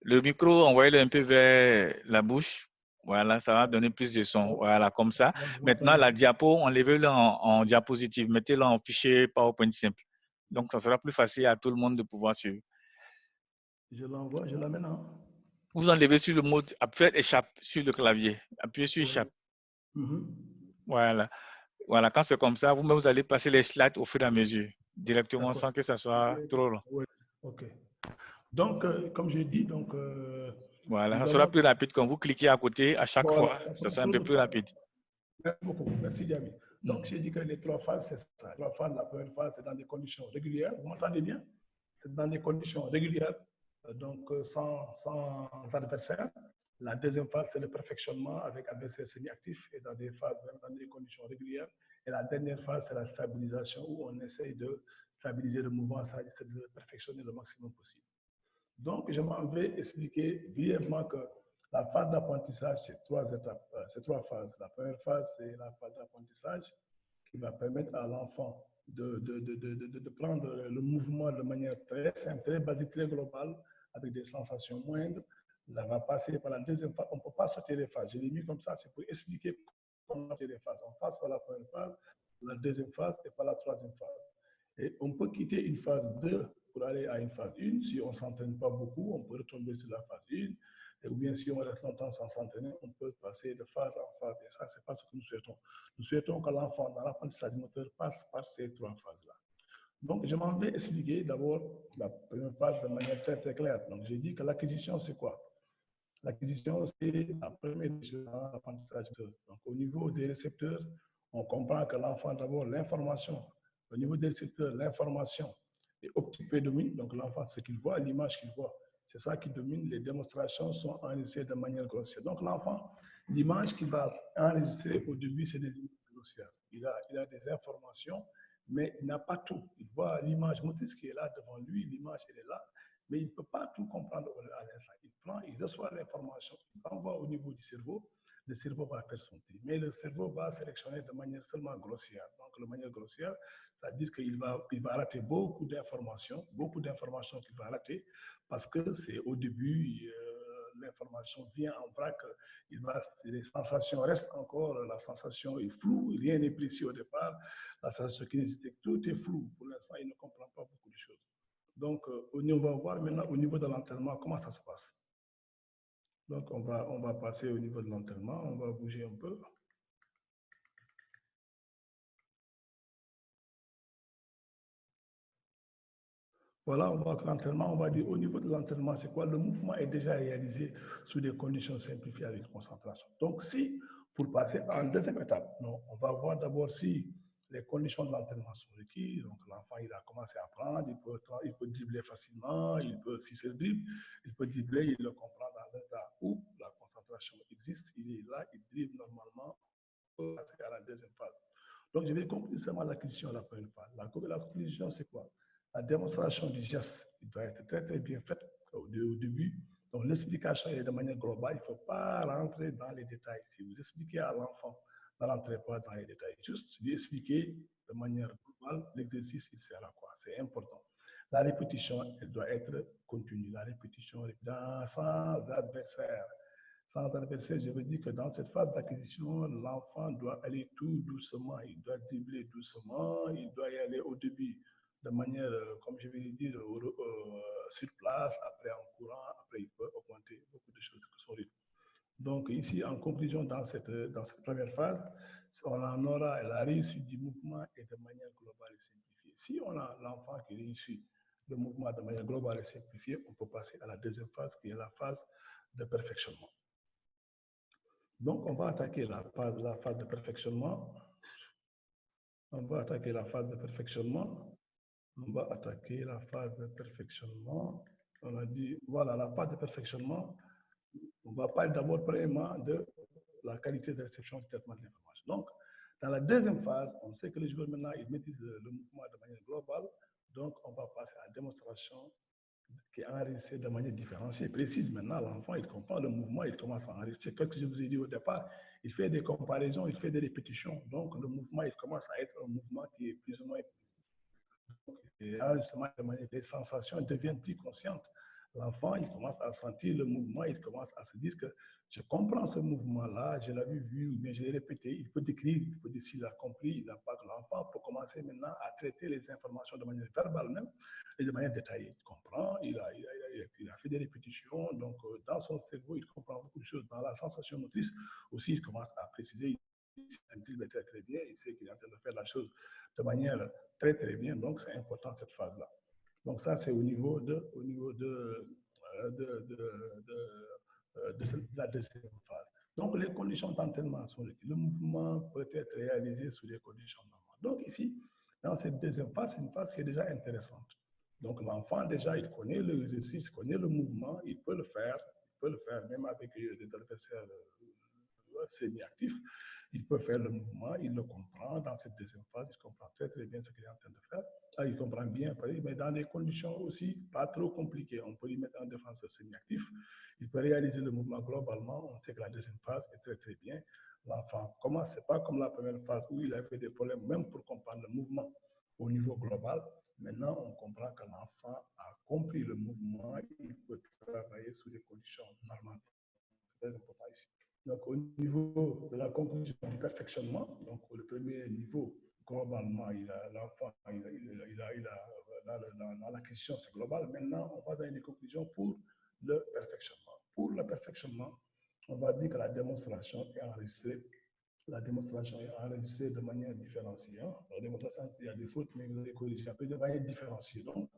Speaker 3: Le micro, envoyez-le un peu vers la bouche. Voilà, ça va donner plus de son. Voilà, comme ça. Maintenant, la diapo, enlevez-le en diapositive. Mettez-le en fichier PowerPoint simple. Donc, ça sera plus facile à tout le monde de pouvoir suivre.
Speaker 4: Je l'envoie, je l'amène en.
Speaker 3: Vous enlevez sur le mode, faites échappe sur le clavier. Appuyez sur échappe. Voilà. Voilà, quand c'est comme ça, vous allez passer les slides au fur et à mesure, directement sans que ça soit trop long.
Speaker 4: Oui, ok. Donc, comme je dis, donc...
Speaker 3: voilà, ça sera plus rapide quand vous cliquez à côté à chaque fois, ça sera un peu plus rapide.
Speaker 4: Merci beaucoup, merci Diami. Donc, j'ai dit que les trois phases, c'est ça. Les trois phases, la première phase, c'est dans des conditions régulières. Vous m'entendez bien? C'est dans des conditions régulières, donc sans adversaire. La deuxième phase, c'est le perfectionnement avec adversaire semi-actif et dans des phases, dans des conditions régulières. Et la dernière phase, c'est la stabilisation où on essaye de stabiliser le mouvement, c'est de le perfectionner le maximum possible. Donc, je m'en vais expliquer brièvement que la phase d'apprentissage, c'est trois étapes, c'est trois phases. La première phase, c'est la phase d'apprentissage qui va permettre à l'enfant de prendre le mouvement de manière très simple, très basique, très globale, avec des sensations moindres. Là, va passer par la deuxième phase. On ne peut pas sauter les phases. Je l'ai mis comme ça, c'est pour expliquer comment sauter les phases. On passe par la première phase, la deuxième phase et par la troisième phase. Et on peut quitter une phase 2 pour aller à une phase 1. Si on ne s'entraîne pas beaucoup, on peut retomber sur la phase 1. Ou bien si on reste longtemps sans s'entraîner, on peut passer de phase en phase. Et ça, ce n'est pas ce que nous souhaitons. Nous souhaitons que l'enfant, dans l'apprentissage moteur, passe par ces trois phases-là. Donc, je m'en vais expliquer d'abord la première phase de manière très, très claire. Donc, j'ai dit que l'acquisition, c'est quoi? L'acquisition, c'est la première chose dans l'apprentissage moteur. Donc, au niveau des récepteurs, on comprend que l'enfant, d'abord, l'information. Au niveau des récepteurs, l'information est optique prédomine. Donc, l'enfant, ce qu'il voit, l'image qu'il voit, c'est ça qui domine. Les démonstrations sont enregistrées de manière grossière. Donc, l'enfant, l'image qu'il va enregistrer au début, c'est des images grossières. Il a des informations, mais il n'a pas tout. Il voit l'image motrice qui est là devant lui, l'image, elle est là, mais il ne peut pas tout comprendre à l'instant. Il reçoit l'information, il envoie au niveau du cerveau, le cerveau va faire son tri. Mais le cerveau va sélectionner de manière seulement grossière. Donc, de manière grossière, c'est-à-dire qu'il va rater beaucoup d'informations qu'il va rater parce que c'est au début, l'information vient en vrac, les sensations restent encore, la sensation est floue, rien n'est précis au départ, la sensation kinesthésique, tout est flou. Pour l'instant, il ne comprend pas beaucoup de choses. Donc, on va voir maintenant au niveau de l'entraînement comment ça se passe. Donc, on va passer au niveau de l'entraînement, on va bouger un peu. Voilà, on voit que l'entraînement, on va dire au niveau de l'entraînement, c'est quoi? Le mouvement est déjà réalisé sous des conditions simplifiées avec concentration. Donc, si, pour passer en deuxième étape, non, on va voir d'abord si les conditions de l'entraînement sont requises. Donc, l'enfant, il a commencé à apprendre, il peut dribbler facilement, si c'est dribble, il peut dribbler, il le comprend dans l'état où la concentration existe, il est là, il dribble normalement, pour passer à la deuxième phase. Donc, je vais conclure seulement l'acquisition de la première phase. La conclusion, c'est quoi? La démonstration du geste doit être très, très bien faite au début. Donc, l'explication est de manière globale. Il ne faut pas rentrer dans les détails. Si vous expliquez à l'enfant, ne rentrez pas dans les détails. Juste lui expliquer de manière globale l'exercice, il sert à quoi. C'est important. La répétition, elle doit être continue. La répétition sans adversaire. sans adversaire, je veux dire que dans cette phase d'acquisition, l'enfant doit aller tout doucement, il doit dribbler doucement, il doit y aller au début de manière, comme je vais le dire, sur place, après en courant, après il peut augmenter beaucoup de choses que son rythme. Donc ici, en conclusion, dans cette première phase, on en aura la réussite du mouvement et de manière globale et simplifiée. Si on a l'enfant qui réussit le mouvement de manière globale et simplifiée, on peut passer à la deuxième phase, qui est la phase de perfectionnement. Donc, on va attaquer la phase de perfectionnement. On va attaquer la phase de perfectionnement. On va attaquer la phase de perfectionnement. On a dit, voilà, la phase de perfectionnement. On va parler d'abord premièrement de la qualité de réception du traitement de l'information. Donc, dans la deuxième phase, on sait que les joueurs maintenant, ils maîtrisent le mouvement de manière globale. Donc, on va passer à la démonstration qui est enregistrée de manière différenciée, précise. Maintenant, l'enfant, il comprend le mouvement, il commence à enregistrer. Comme je vous ai dit au départ, il fait des comparaisons, il fait des répétitions. Donc, le mouvement, il commence à être un mouvement qui est plus ou moins... Et l'enregistrement de manière, les sensations deviennent plus conscientes. L'enfant, il commence à sentir le mouvement, il commence à se dire que je comprends ce mouvement-là, je l'avais vu, ou bien je l'ai répété. Il peut décrire, il peut dire s'il a compris, il n'a pas. L'enfant peut commencer maintenant à traiter les informations de manière verbale même, et de manière détaillée. Il comprend, il a fait des répétitions, donc dans son cerveau, il comprend beaucoup de choses. Dans la sensation motrice aussi, il commence à préciser, il s'intègre très très bien, il sait qu'il est en train de faire la chose de manière très très bien, donc c'est important cette phase-là. Donc ça, c'est au niveau de la deuxième phase. Donc les conditions d'entraînement sont les le mouvement peut être réalisé sous des conditions normales. Donc ici, dans cette deuxième phase, c'est une phase qui est déjà intéressante. Donc l'enfant, déjà, il connaît l'exercice, il connaît le mouvement, il peut le faire même avec des adversaires semi-actifs. Il peut faire le mouvement, il le comprend. Dans cette deuxième phase, il comprend très très bien ce qu'il est en train de faire. Là, il comprend bien, mais dans des conditions aussi pas trop compliquées. On peut lui mettre un défenseur semi-actif. Il peut réaliser le mouvement globalement. On sait que la deuxième phase est très très bien. L'enfant commence, c'est pas comme la première phase où il avait des problèmes même pour comprendre le mouvement au niveau global. Maintenant, on comprend que l'enfant a compris le mouvement. Il peut travailler sous des conditions normales. C'est très important ici. Donc, au niveau de la conclusion du perfectionnement, donc le premier niveau, globalement, l'enfant, dans l'acquisition, c'est global. Maintenant, on va dans les conclusions pour le perfectionnement. Pour le perfectionnement, on va dire que la démonstration est enregistrée. La démonstration est enregistrée de manière différenciée. La démonstration, il y a des fautes, mais vous allez corriger un peu de manière différenciée. Donc,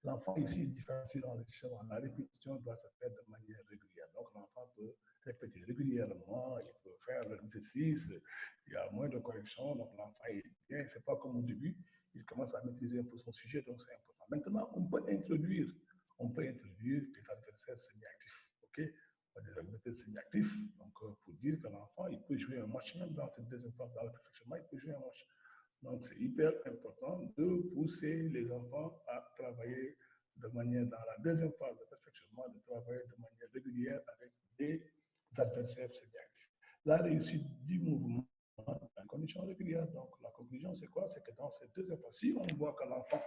Speaker 4: l'enfant ici différencie l'enregistrement. La répétition doit se faire de manière régulière. Donc, l'enfant peut répéter régulièrement, il peut faire l'exercice, il y a moins de corrections, donc l'enfant est bien, c'est pas comme au début, il commence à maîtriser un peu son sujet, donc c'est important. Maintenant, on peut introduire des adversaires semi-actifs, ok? Des adversaires semi-actifs, donc pour dire que l'enfant, il peut jouer un match, même dans cette deuxième phase, dans le perfectionnement, il peut jouer un match. Donc, c'est hyper important de pousser les enfants à travailler de manière, dans la deuxième phase de perfectionnement, de travailler de manière régulière avec des adversaires semi-actifs. La réussite du mouvement en condition régulière. Donc, la conclusion, c'est quoi? C'est que dans cette deuxième phase, si on voit que l'enfant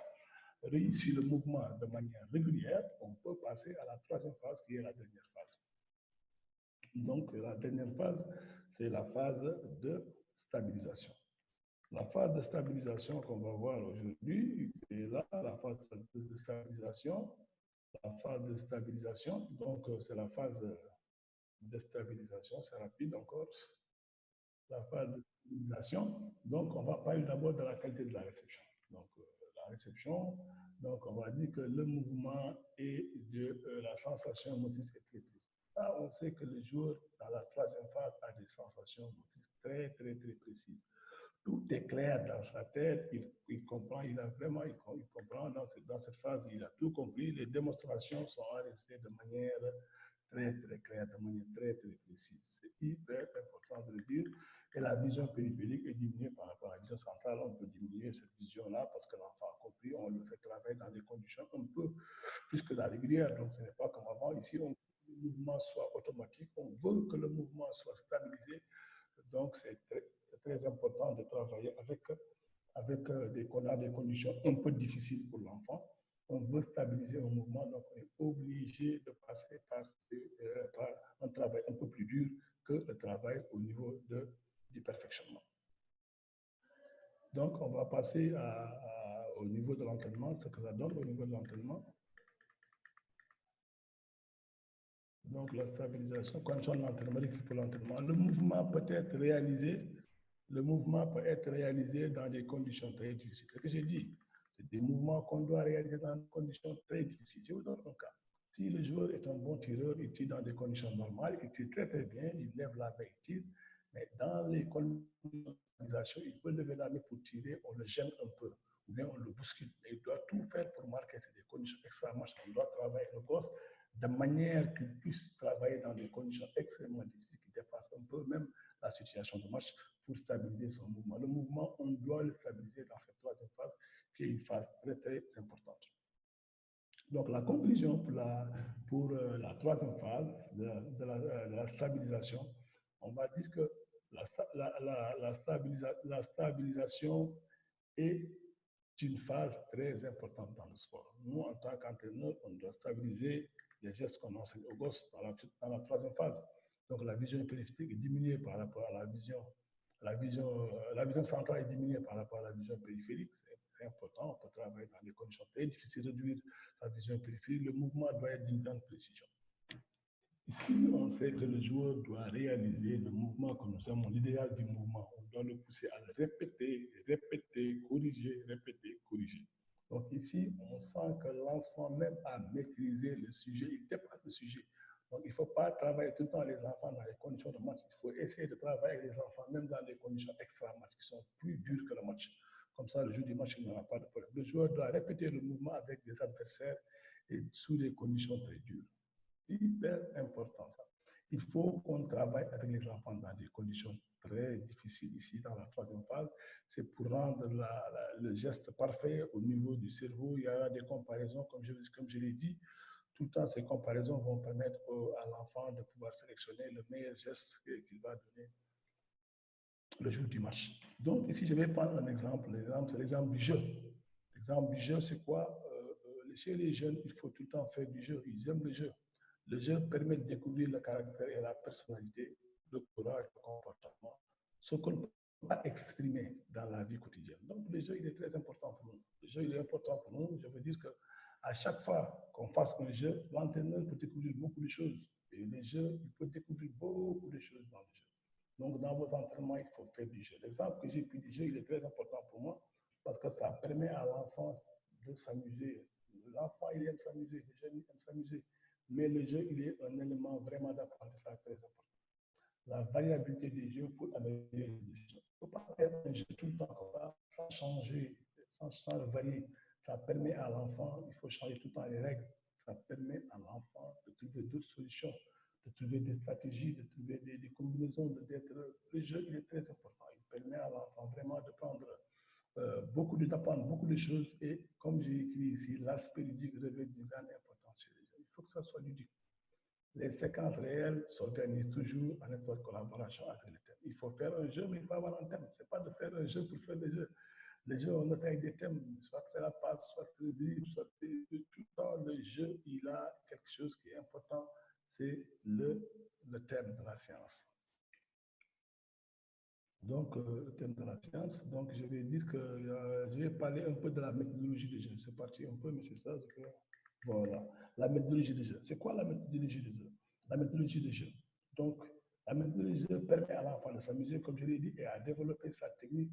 Speaker 4: réussit le mouvement de manière régulière, on peut passer à la troisième phase, qui est la dernière phase. Donc, la dernière phase, c'est la phase de stabilisation. La phase de stabilisation qu'on va voir aujourd'hui est là, la phase de stabilisation. La phase de stabilisation, donc c'est la phase de stabilisation, c'est rapide encore. La phase de stabilisation, donc on va parler d'abord de la qualité de la réception. Donc la réception, donc on va dire que le mouvement et de la sensation motrice est très précis. Là, on sait que le joueur, dans la troisième phase, a des sensations motrices très, très, très précises. Tout est clair dans sa tête, il comprend, il comprend dans cette phase, il a tout compris. Les démonstrations sont enregistrées de manière très, très claire, de manière très, très précise. C'est hyper important de le dire. Et la vision périphérique est diminuée par rapport à la vision centrale. On peut diminuer cette vision-là parce que l'enfant a compris, on le fait travailler dans des conditions un peu plus que la régulière. Donc, ce n'est pas comme avant. Ici, on veut que le mouvement soit automatique, on veut que le mouvement soit stabilisé. Donc, c'est très important de travailler avec des conditions un peu difficiles pour l'enfant. on veut stabiliser un mouvement, donc on est obligé de passer par un travail un peu plus dur que le travail au niveau du perfectionnement. Donc, on va passer au niveau de l'entraînement, ce que ça donne au niveau de l'entraînement. Donc, la stabilisation, condition de l'entraînement, pour l'entraînement. Le mouvement peut être réalisé dans des conditions très difficiles. Ce que j'ai dit, c'est des mouvements qu'on doit réaliser dans des conditions très difficiles. Je vous donne un cas. Si le joueur est un bon tireur, il tire dans des conditions normales, il tire très très bien, il lève la main, il tire, mais dans les conditions de stabilisation, il peut lever la main pour tirer, on le gêne un peu, ou bien on le bouscule. Et il doit tout faire pour marquer. C'est des conditions extrêmement. On doit travailler le gosse de manière qu'il puisse travailler dans des conditions extrêmement difficiles qui dépassent un peu même la situation de match pour stabiliser son mouvement. Le mouvement, on doit le stabiliser dans cette troisième phase qui est une phase très très importante. Donc la conclusion pour la troisième phase de la stabilisation, on va dire que la stabilisation est une phase très importante dans le sport. Nous, en tant qu'entraîneur, on doit stabiliser les gestes qu'on enseigne aux gosses dans la troisième phase. Donc la vision périphérique est diminuée par rapport à la vision centrale est diminuée par rapport à la vision périphérique. C'est important, on peut travailler dans des conditions très difficiles de réduire sa vision périphérique. Le mouvement doit être d'une grande précision. Ici, on sait que le joueur doit réaliser le mouvement que nous sommes, l'idéal du mouvement. On doit le pousser à le répéter, corriger, répéter, corriger. Donc ici, on sent que l'enfant même a maîtrisé le sujet, il dépasse le sujet. Donc il ne faut pas travailler tout le temps les enfants dans les conditions de match. Il faut essayer de travailler les enfants même dans des conditions extra-match qui sont plus dures que le match. Comme ça, le jour du match, il n'y aura pas de problème. Le joueur doit répéter le mouvement avec des adversaires et sous des conditions très dures. Hyper important ça. Il faut qu'on travaille avec les enfants dans des conditions très difficiles ici dans la troisième phase. C'est pour rendre le geste parfait au niveau du cerveau. Il y aura des comparaisons, comme je l'ai dit. Tout le temps, ces comparaisons vont permettre à l'enfant de pouvoir sélectionner le meilleur geste qu'il va donner le jour du match. Donc ici, je vais prendre un exemple. L'exemple, c'est l'exemple du jeu. L'exemple du jeu, c'est quoi? Chez les jeunes, il faut tout le temps faire du jeu. Ils aiment le jeu. Le jeu permet de découvrir le caractère et la personnalité, le courage, le comportement, ce qu'on ne peut pas exprimer dans la vie quotidienne. Donc, le jeu, il est très important pour nous. Le jeu, il est important pour nous. Je veux dire qu'à chaque fois qu'on fasse un jeu, l'entraîneur peut découvrir beaucoup de choses. Et le jeu, il peut découvrir beaucoup de choses dans le jeu. Donc, dans vos entraînements, il faut faire du jeu. L'exemple que j'ai pris du jeu, il est très important pour moi parce que ça permet à l'enfant de s'amuser. L'enfant, il aime s'amuser. Les jeunes, ils aiment s'amuser. Mais le jeu, il est un élément vraiment d'apprentissage très important. La variabilité des jeux pour améliorer les décisions. Il ne faut pas faire un jeu tout le temps comme ça, sans changer, sans le varier. Ça permet à l'enfant, il faut changer tout le temps les règles. Ça permet à l'enfant de trouver d'autres solutions, de trouver des stratégies, de trouver des combinaisons. Le jeu, il est très important. Il permet à l'enfant vraiment de prendre d'apprendre beaucoup de choses. Et comme j'ai écrit ici, l'aspect ludique revêt d'une grande importance chez les jeunes. Il faut que ça soit ludique. Les séquences réelles s'organisent toujours en étroite collaboration avec le thème. Il faut faire un jeu, mais il faut avoir un thème. Ce n'est pas de faire un jeu pour faire des jeux. Les jeux, on a avec des thèmes, soit c'est la passe, soit c'est le livre, soit c'est tout le temps. Le jeu, il a quelque chose qui est important, c'est le thème de la science. Donc, le thème de la science, donc je vais dire que je vais parler un peu de la méthodologie des jeux. C'est parti un peu, mais c'est ça. Voilà, la méthodologie des jeux. C'est quoi la méthodologie des jeux? La méthodologie des jeux. Donc, la méthodologie des jeux permet à l'enfant de s'amuser, comme je l'ai dit, et à développer sa technique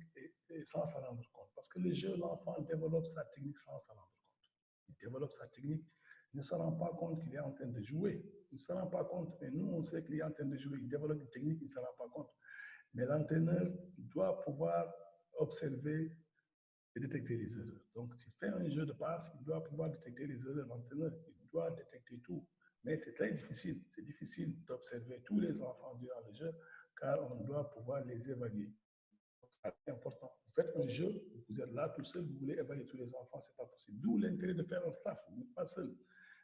Speaker 4: et sans s'en rendre compte. Parce que le jeu, l'enfant développe sa technique sans s'en rendre compte. Il développe sa technique, il ne se rend pas compte qu'il est en train de jouer. Il ne se rend pas compte, mais nous, on sait qu'il est en train de jouer. Il développe une technique, il ne se rend pas compte. Mais l'entraîneur doit pouvoir observer et détecter les erreurs. Donc, s'il fait un jeu de passe, il doit pouvoir détecter les erreurs. L'entraîneur, il doit détecter tout. Mais c'est très difficile. C'est difficile d'observer tous les enfants durant le jeu, car on doit pouvoir les évaluer. C'est important. Vous faites un jeu, vous êtes là tout seul, vous voulez évaluer tous les enfants, ce n'est pas possible. D'où l'intérêt de faire un staff, vous n'êtes pas seul.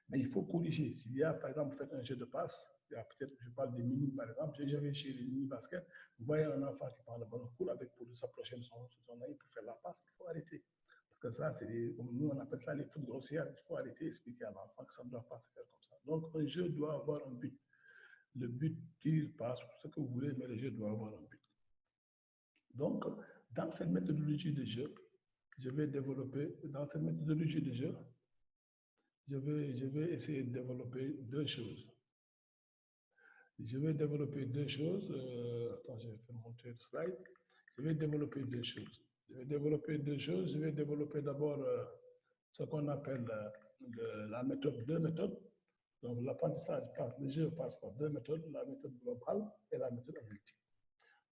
Speaker 4: Mais il faut corriger. S'il y a, par exemple, vous faites un jeu de passe, peut-être je parle des mini, par exemple, je vais chez les mini-basket, vous voyez un enfant qui prend le ballon, court avec pour s'approcher de son ami pour faire la passe, il faut arrêter. que ça, nous, on appelle ça les fautes grossières. Il faut arrêter d'expliquer à l'enfant que ça ne doit pas se faire comme ça. Donc, un jeu doit avoir un but. Le but tire pas sur ce que vous voulez, mais le jeu doit avoir un but. Donc, dans cette méthodologie de jeu, je vais développer, dans cette méthodologie de jeu, je vais essayer de développer deux choses. Je vais développer deux choses. Attends, je vais faire monter le slide. Je vais développer deux choses. Je vais développer d'abord ce qu'on appelle la méthode, deux méthodes. Donc, l'apprentissage le jeu passe par deux méthodes, la méthode globale et la méthode analytique.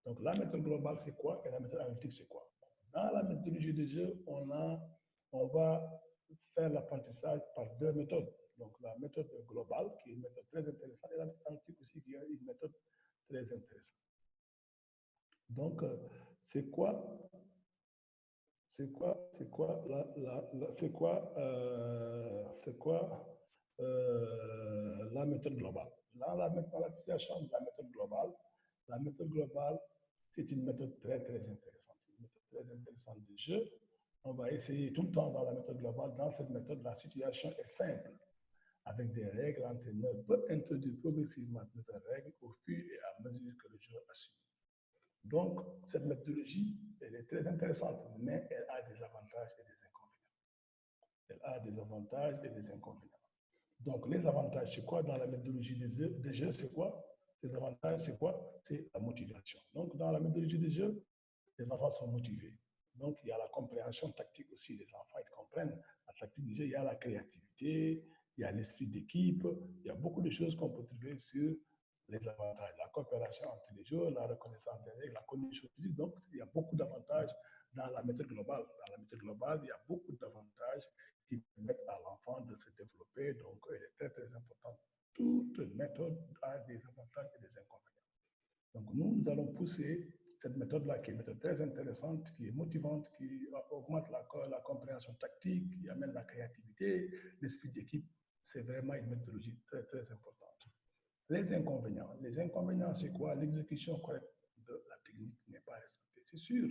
Speaker 4: Donc, la méthode globale, c'est quoi? Et la méthode analytique, c'est quoi? Dans la méthodologie de jeu, on va faire l'apprentissage par deux méthodes. Donc, la méthode globale, qui est une méthode très intéressante, et la méthode analytique aussi, qui est une méthode très intéressante. Donc, c'est quoi la méthode globale? Dans la situation de la méthode globale, c'est une méthode très, très intéressante. Une méthode très intéressante de jeu. On va essayer tout le temps dans la méthode globale. Dans cette méthode, la situation est simple. Avec des règles, l'entraîneur peut introduire progressivement de nouvelles règles au fur et à mesure que le joueur assume. Donc, cette méthodologie, elle est très intéressante, mais elle a des avantages et des inconvénients. Elle a des avantages et des inconvénients. Donc, les avantages, c'est quoi dans la méthodologie des jeux? C'est quoi? Les avantages, c'est quoi? C'est la motivation. Donc, dans la méthodologie des jeux, les enfants sont motivés. Donc, il y a la compréhension tactique aussi. Les enfants, ils comprennent la tactique du jeu. Il y a la créativité, il y a l'esprit d'équipe. Il y a beaucoup de choses qu'on peut trouver sur les avantages. La coopération entre les joueurs, la reconnaissance des règles, la connaissance physique. Donc, il y a beaucoup d'avantages dans la méthode globale. Dans la méthode globale, il y a beaucoup d'avantages qui permettent à l'enfant de se développer. Donc, elle est très, très importante. Toute méthode a des avantages et des inconvénients. Donc, nous allons pousser cette méthode-là, qui est une méthode très intéressante, qui est motivante, qui augmente la compréhension tactique, qui amène la créativité, l'esprit d'équipe. C'est vraiment une méthodologie très, très importante. Les inconvénients, c'est quoi? L'exécution correcte de la technique n'est pas respectée. C'est sûr,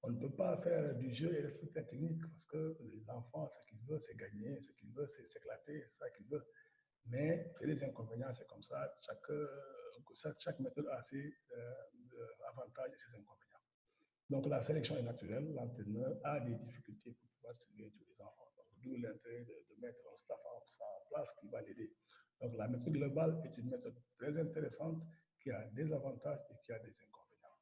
Speaker 4: on ne peut pas faire du jeu et respecter la technique parce que l'enfant, ce qu'il veut, c'est gagner, ce qu'il veut, c'est s'éclater, c'est ça qu'il veut. Mais les inconvénients, c'est comme ça. Chaque méthode a ses avantages et ses inconvénients. Donc, la sélection est naturelle. L'entraîneur a des difficultés pour pouvoir surveiller tous les enfants. D'où l'intérêt de mettre un staff en place qui va l'aider. Donc, la méthode globale est une méthode très intéressante qui a des avantages et qui a des inconvénients.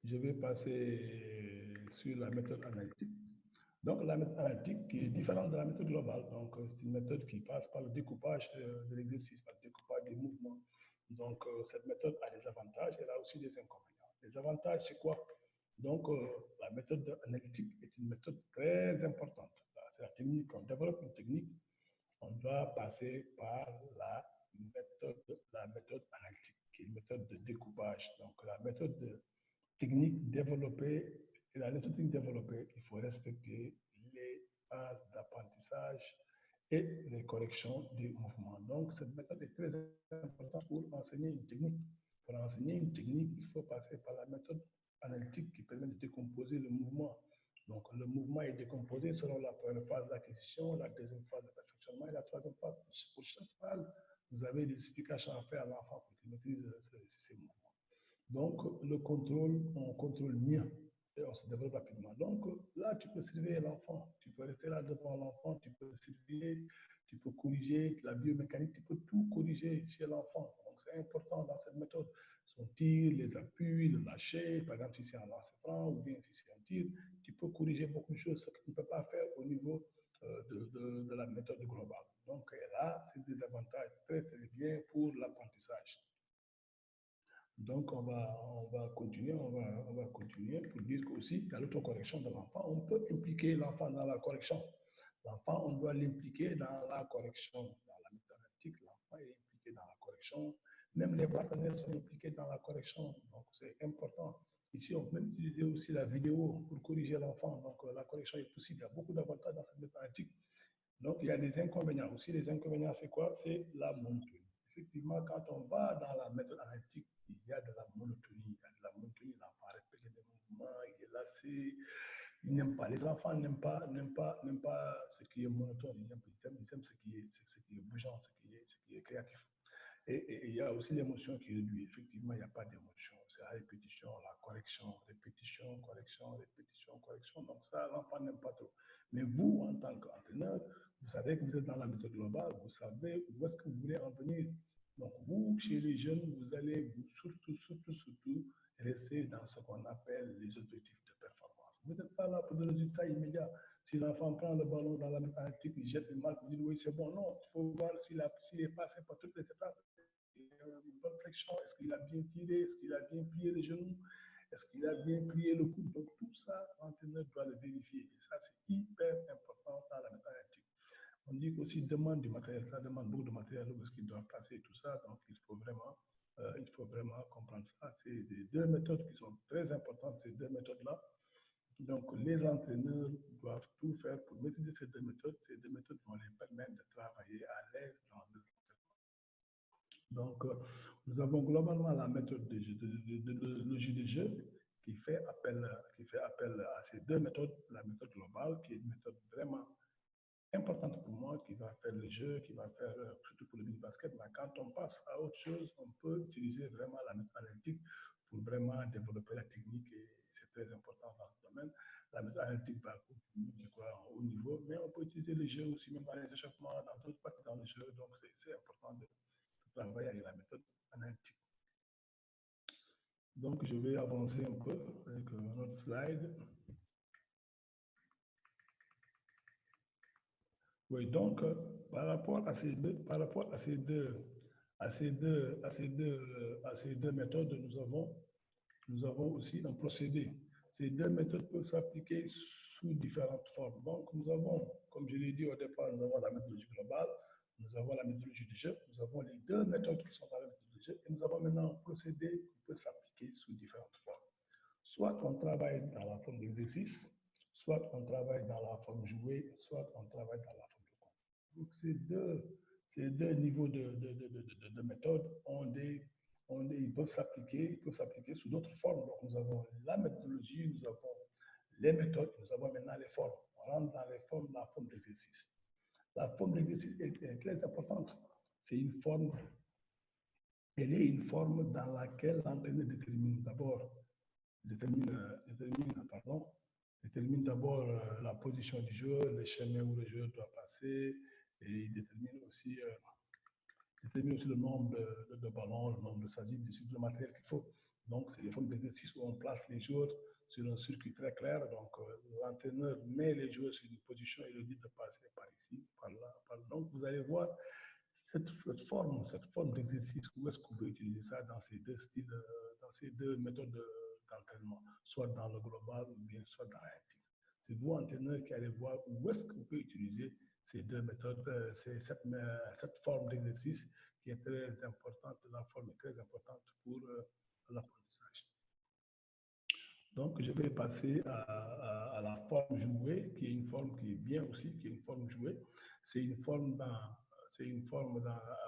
Speaker 4: Je vais passer sur la méthode analytique. Donc, la méthode analytique qui est différente de la méthode globale. Donc, c'est une méthode qui passe par le découpage de l'exercice, par le découpage des mouvements. Donc, cette méthode a des avantages, elle a aussi des inconvénients. Les avantages, c'est quoi? Donc, la méthode analytique est une méthode très importante. C'est la technique, on développe une technique, on doit passer par la méthode analytique, qui est une méthode de découpage. Donc, la méthode technique développée, et la méthode technique développée, il faut respecter les phases d'apprentissage et les corrections des mouvements. Donc, cette méthode est très importante pour enseigner une technique. Pour enseigner une technique, il faut passer par la méthode analytique qui permet de décomposer le mouvement. Donc, le mouvement est décomposé selon la première phase d'acquisition, la deuxième phase de perfectionnement et la troisième phase. Pour chaque phase, vous avez des explications à faire à l'enfant pour qu'il maîtrise ces mouvements. Donc, le contrôle, on contrôle mieux et on se développe rapidement. Donc, là, tu peux surveiller l'enfant. Tu peux rester là devant l'enfant, tu peux surveiller, tu peux corriger la biomécanique, tu peux tout corriger chez l'enfant. Donc, c'est important dans cette méthode. Son tir, les appuis, le lâcher, par exemple, si c'est un lancer franc ou bien si c'est un tir, tu peux corriger beaucoup de choses, ce que tu ne peux pas faire au niveau de la méthode globale. Donc, là, c'est des avantages très, très bien pour l'apprentissage. Donc, on va continuer pour dire qu'aussi, il y a l'autocorrection de l'enfant. On peut impliquer l'enfant dans la correction. L'enfant, on doit l'impliquer dans la correction. Dans la mathématique, l'enfant est impliqué dans la correction. Même les partenaires sont impliqués dans la correction. Donc, c'est important. Ici, on peut utiliser aussi la vidéo pour corriger l'enfant. Donc, la correction est possible. Il y a beaucoup d'avantages dans cette mathématique. Donc, il y a des inconvénients aussi. Les inconvénients, c'est quoi? C'est la monotonie. effectivement, quand on va dans la méthode analytique, il y a de la monotonie. Il y a de la monotonie, l'enfant répète les mouvements, il est lassé, il n'aime pas. Les enfants n'aiment pas ce qui est monotone, ils aiment ce qui est bougeant, ce qui est créatif. Et il y a aussi l'émotion qui réduit. Effectivement, il n'y a pas d'émotion. C'est la répétition, la correction, répétition, correction, répétition, correction. Donc ça, l'enfant n'aime pas trop. Mais vous, en tant qu'entraîneur, vous savez que vous êtes dans la méthode globale, vous savez où est-ce que vous voulez en venir. Donc vous, chez les jeunes, vous allez surtout rester dans ce qu'on appelle les objectifs de performance. Vous n'êtes pas là pour des résultats immédiats. Si l'enfant prend le ballon dans la mécanique, il jette le marque, il dit oui, c'est bon. Non, il faut voir s'il est passé par toutes les étapes. Une bonne flexion, est-ce qu'il a bien tiré, est-ce qu'il a bien plié les genoux, est-ce qu'il a bien plié le coude. Donc tout ça, l'entraîneur doit le vérifier. Et ça, c'est hyper important dans la mécanique. On dit qu'aussi demande du matériel, ça demande beaucoup de matériel, où est-ce qu'il doit placer tout ça. Donc il faut vraiment comprendre ça. C'est des deux méthodes qui sont très importantes, ces deux méthodes-là. Donc, les entraîneurs doivent tout faire pour maîtriser ces deux méthodes. Ces deux méthodes vont les permettre de travailler à l'aise dans le Donc, nous avons globalement la méthode de logique de jeu qui fait appel à ces deux méthodes. La méthode globale, qui est une méthode vraiment importante pour moi, qui va faire le jeu, qui va faire, surtout pour le mini-basket. Mais quand on passe à autre chose, on peut utiliser vraiment la méthode analytique pour vraiment développer la technique et c'est très important dans ce domaine. La méthode analytique va, je crois, en haut niveau, mais on peut utiliser le jeu aussi, même dans les échauffements, dans d'autres parties dans le jeu. Donc, c'est important de travailler avec la méthode analytique. Donc, je vais avancer un peu avec notre slide. Oui, donc, par rapport à ces deux méthodes, nous avons aussi un procédé. Ces deux méthodes peuvent s'appliquer sous différentes formes. Donc, nous avons, comme je l'ai dit au départ, nous avons la méthodologie globale, nous avons la méthodologie du jeu, nous avons les deux méthodes qui sont dans la méthodologie du jeu, et nous avons maintenant un procédé qui peut s'appliquer sous différentes formes. Soit on travaille dans la forme d'exercice, soit on travaille dans la forme jouée, soit on travaille dans la forme de compte. Donc, ces deux niveaux de méthodes ils peuvent s'appliquer sous d'autres formes. Donc, nous avons la méthodologie, nous avons les méthodes, nous avons maintenant les formes. On rentre dans les formes, la forme d'exercice. La forme d'exercice est très importante. C'est une forme, elle est une forme dans laquelle l'entraîneur détermine d'abord la position du joueur, le chemin où le joueur doit passer, et il détermine aussi le nombre de ballons, le nombre de sasies, le matériel qu'il faut. Donc, c'est des formes d'exercice où on place les joueurs sur un circuit très clair. Donc, l'entraîneur met les joueurs sur une position et leur dit de passer par ici, par là, par là. Donc, vous allez voir cette forme d'exercice, où est-ce qu'on peut utiliser ça dans ces deux styles, dans ces deux méthodes d'entraînement, soit dans le global ou bien soit dans l'intime. C'est vous, entraîneur, qui allez voir où est-ce qu'on peut utiliser ces deux méthodes, cette forme d'exercice qui est très importante, la forme est très importante pour l'apprentissage. Donc, je vais passer à la forme jouée, qui est une forme qui est bien aussi, qui est une forme jouée. C'est une forme dans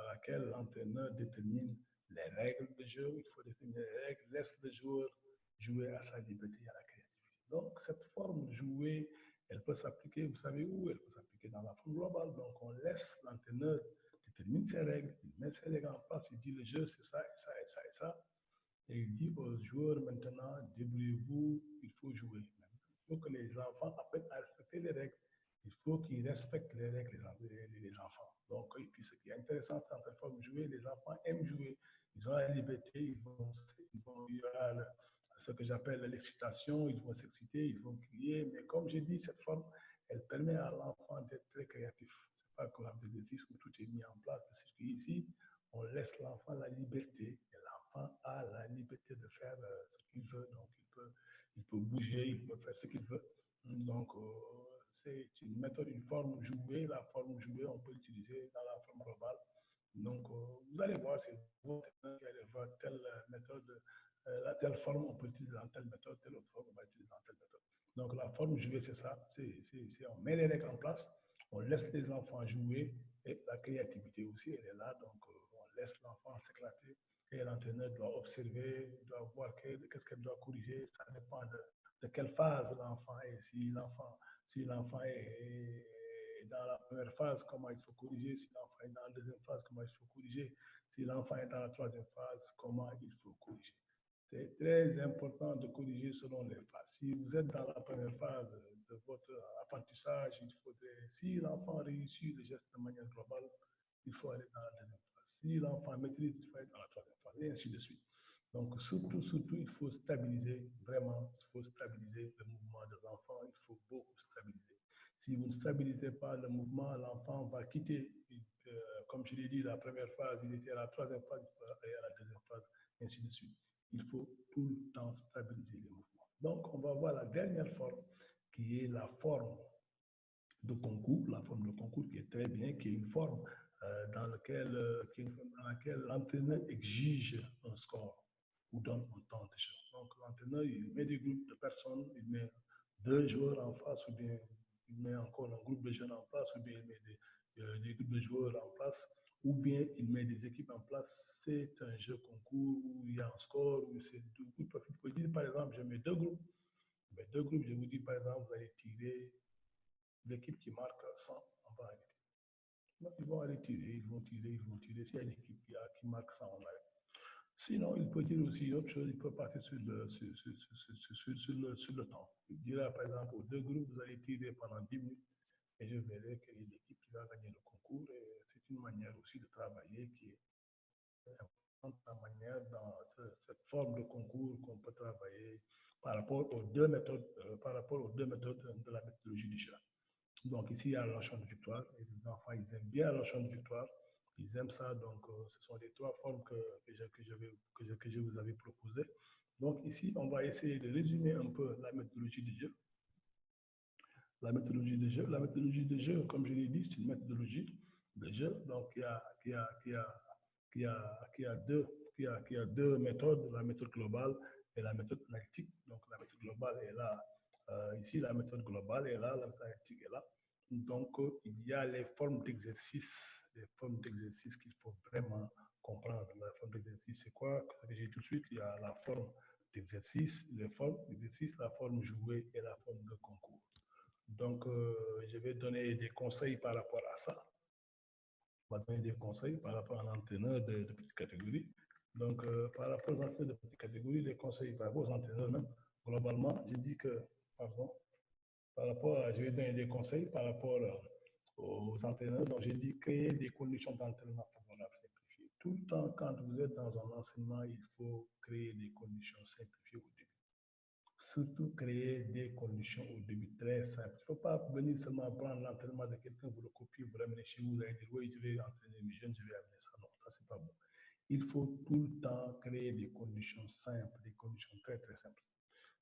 Speaker 4: laquelle l'entraîneur détermine les règles de jeu. Il faut déterminer les règles, laisse le joueur jouer à sa liberté et à la créativité. Donc, cette forme jouée, elle peut s'appliquer, vous savez où? Elle peut s'appliquer dans la forme globale. Donc, on laisse l'entraîneur déterminer ses règles, il met ses règles en place, il dit le jeu, c'est ça, et ça, et ça, et ça. Et il dit aux joueurs maintenant, débrouillez-vous, il faut jouer. Il faut que les enfants apprennent à respecter les règles. Il faut qu'ils respectent les règles, les enfants. Donc, et puis ce qui est intéressant dans cette forme de jouer, les enfants aiment jouer. Ils ont la liberté, il y aura ce que j'appelle l'excitation, ils vont s'exciter, ils vont crier. Mais comme j'ai dit, cette forme, elle permet à l'enfant d'être très créatif. Ce n'est pas comme la exercice où tout est mis en place. Ici, on laisse l'enfant la liberté. Et l'enfant a la liberté de faire ce qu'il veut. Donc, il peut bouger, il peut faire ce qu'il veut. Donc, c'est une méthode, une forme jouée. La forme jouée, on peut l'utiliser dans la forme globale. Donc, vous allez voir, c'est vous qui allez voir telle méthode, telle forme, on peut l'utiliser dans telle méthode, telle autre forme, on va l'utiliser dans telle méthode. Donc, la forme jouée, c'est ça. On met les règles en place, on laisse les enfants jouer et la créativité aussi, elle est là. Donc, on laisse l'enfant s'éclater et l'entraîneur doit observer, doit voir qu'est-ce qu'elle doit corriger. Ça dépend de quelle phase l'enfant est. Si l'enfant est dans la première phase, comment il faut corriger. Si l'enfant est dans la deuxième phase, comment il faut corriger. Si l'enfant est dans la troisième phase, comment il faut corriger. C'est très important de corriger selon les phases. Si vous êtes dans la première phase de votre apprentissage, il faudrait, si l'enfant réussit le geste de manière globale, il faut aller dans la deuxième phase. Si l'enfant maîtrise, il faut aller dans la troisième phase, et ainsi de suite. Donc, surtout, il faut stabiliser, vraiment, il faut stabiliser le mouvement des enfants, il faut beaucoup stabiliser. Si vous ne stabilisez pas le mouvement, l'enfant va quitter, comme je l'ai dit, la première phase, il était à la troisième phase, il va aller à la deuxième phase, et ainsi de suite. Il faut tout le temps stabiliser les mouvements. Donc, on va voir la dernière forme, qui est la forme de concours, la forme de concours qui est très bien, qui est une forme dans laquelle l'entraîneur exige un score ou donne un temps de jeu. Donc, l'entraîneur, il met des groupes de personnes, il met 2 joueurs en face, ou bien il met encore un groupe de jeunes en place, ou bien il met des groupes de joueurs en place, ou bien il met des équipes en place. C'est un jeu concours où il y a un score, où c'est deux groupes. Il faut dire, par exemple, je mets 2 groupes. Mais 2 groupes, je vous dis, par exemple, vous allez tirer l'équipe qui marque 100, on va arrêter. Donc, ils vont aller tirer, ils vont tirer. S'il y a une équipe qui marque 100, on arrête. Sinon, il peut dire aussi autre chose, il peut passer sur le temps. Il dira, par exemple, aux 2 groupes, vous allez tirer pendant 10 minutes et je verrai quelle est l'équipe qui va gagner le concours. Et c'est une manière aussi de travailler qui est importante, la manière dans cette forme de concours qu'on peut travailler par rapport aux 2 méthodes, de la méthodologie du jeu. Donc ici, il y a la notion de victoire. Et les enfants, ils aiment bien la notion de victoire. Ils aiment ça. Donc, ce sont les 3 formes que je vous avais proposées. Donc ici, on va essayer de résumer un peu la méthodologie du jeu. La méthodologie de jeu, comme je l'ai dit, c'est une méthodologie de jeu. Donc, il y a 2 méthodes, la méthode globale et la méthode analytique. Donc, la méthode globale est là. Ici, la méthode globale est là, la méthode analytique est là. Donc, il y a les formes d'exercice qu'il faut vraiment comprendre. La forme d'exercice, c'est quoi? J'ai tout de suite, il y a la forme d'exercice, la forme jouée et la forme de concours. Donc, je vais donner des conseils par rapport à ça. On va donner des conseils par rapport à l'entraîneur de petite catégorie. Donc, par rapport aux entraîneurs de petite catégorie, les conseils par rapport aux entraîneurs même, globalement, je dis que, je vais donner des conseils par rapport aux entraîneurs. Donc, j'ai dit créer des conditions d'entraînement favorables, simplifiées. Tout le temps, quand vous êtes dans un enseignement, il faut créer des conditions simplifiées au début. Surtout créer des conditions au début très simples. Il ne faut pas venir seulement prendre l'entraînement de quelqu'un, vous le copiez, vous l'amenez chez vous, vous allez dire oui, je vais entraîner mes jeunes, je vais amener ça. Non, ça, c'est pas bon. Il faut tout le temps créer des conditions simples, des conditions très, très simples.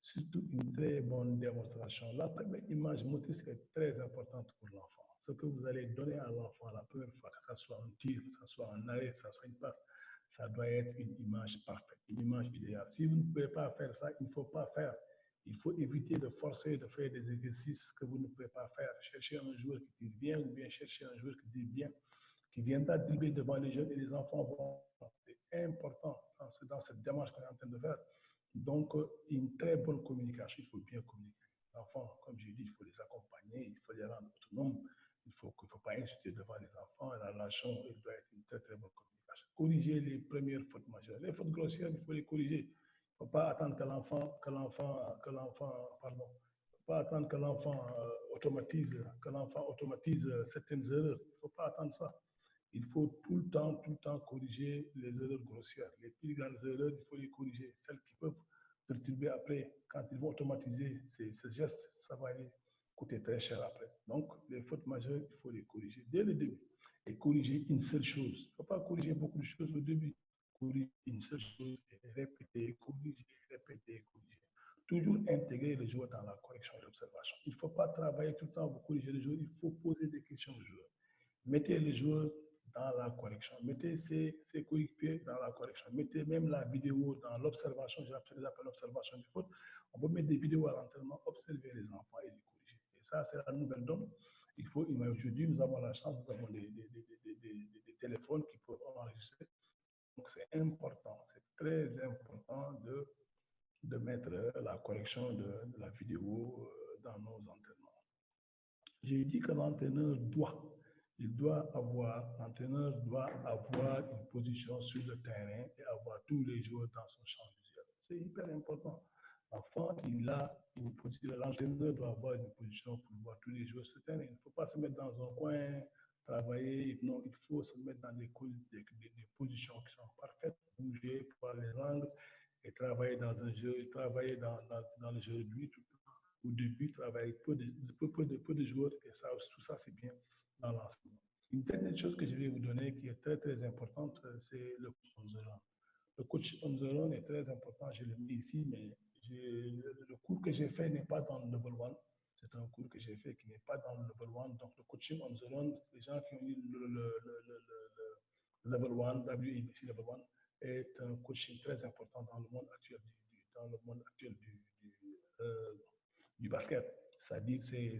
Speaker 4: Surtout une très bonne démonstration. La première image motrice est très importante pour l'enfant. Ce que vous allez donner à l'enfant la première fois, que ce soit un tir, que ce soit un arrêt, que ce soit une passe, ça doit être une image parfaite, une image idéale. Si vous ne pouvez pas faire ça, il ne faut pas faire. Il faut éviter de forcer, de faire des exercices que vous ne pouvez pas faire. Chercher un joueur qui tire bien ou bien chercher un joueur qui tire bien, qui viendra dribbler devant les jeunes et les enfants vont. C'est important dans cette démarche qu'on est en train de faire. Donc, une très bonne communication, il faut bien communiquer. Les enfants, comme j'ai dit, il faut les accompagner, il faut les rendre autonomes. Il ne faut pas insulter devant les enfants. La relation, il doit être une très, très bonne communication. Corriger les premières fautes majeures. Les fautes grossières, il faut les corriger. Il ne faut pas attendre que l'enfant automatise certaines erreurs. Il ne faut pas attendre ça. Il faut tout le temps corriger les erreurs grossières. Les plus grandes erreurs, il faut les corriger. Celles qui peuvent perturber après, quand ils vont automatiser ces gestes, ça va aller coûter très cher après. Donc, les fautes majeures, il faut les corriger dès le début. Et corriger une seule chose. Il ne faut pas corriger beaucoup de choses au début. Corriger une seule chose et répéter, corriger. Toujours intégrer les joueurs dans la correction et l'observation. Il ne faut pas travailler tout le temps pour corriger les joueurs, il faut poser des questions aux joueurs. Mettez les joueurs dans la correction, mettez ses coéquipiers dans la correction, mettez même la vidéo dans l'observation, j'appelle l'observation des fautes. On peut mettre des vidéos à l'entraînement, observer les enfants et les corriger. Et ça, c'est la nouvelle donne. Aujourd'hui, nous avons la chance, nous avons des téléphones qui peuvent enregistrer. important, c'est très important de mettre la correction de la vidéo dans nos entraînements. J'ai dit que l'entraîneur doit avoir une position sur le terrain et avoir tous les joueurs dans son champ visuel. C'est hyper important. Enfin, l'entraîneur doit avoir une position pour voir tous les joueurs sur le terrain. Il ne faut pas se mettre dans un coin, travailler. Non, il faut se mettre dans des positions qui sont parfaites, bouger, voir les angles et travailler dans un jeu, travailler dans le jeu de but. Au début, travailler peu de joueurs et ça, tout ça, c'est bien dans l'ensemble. Une dernière chose que je vais vous donner qui est très, très importante, c'est le coach on the run. Le coach on the run est très important, je le mets ici, mais le cours que j'ai fait n'est pas dans le level 1. C'est un cours que j'ai fait qui n'est pas dans le level 1. Donc, le coaching on the run, les gens qui ont eu le level 1, WABC level 1, est un coaching très important dans le monde actuel du basket. C'est-à-dire, c'est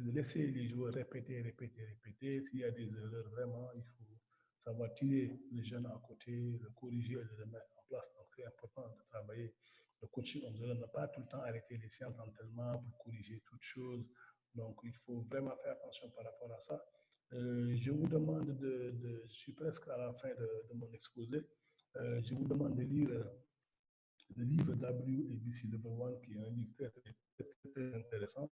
Speaker 4: de laisser les joueurs répéter. S'il y a des erreurs, vraiment, il faut savoir tirer les jeunes à côté, le corriger et le remettre en place. Donc, c'est important de travailler. Le coaching, on ne doit pas tout le temps arrêter les séances d'entraînement pour corriger toutes choses. Donc, il faut vraiment faire attention par rapport à ça. Je vous demande je suis presque à la fin de mon exposé. Je vous demande de lire le livre WABC Level 1, qui est un livre très intéressant.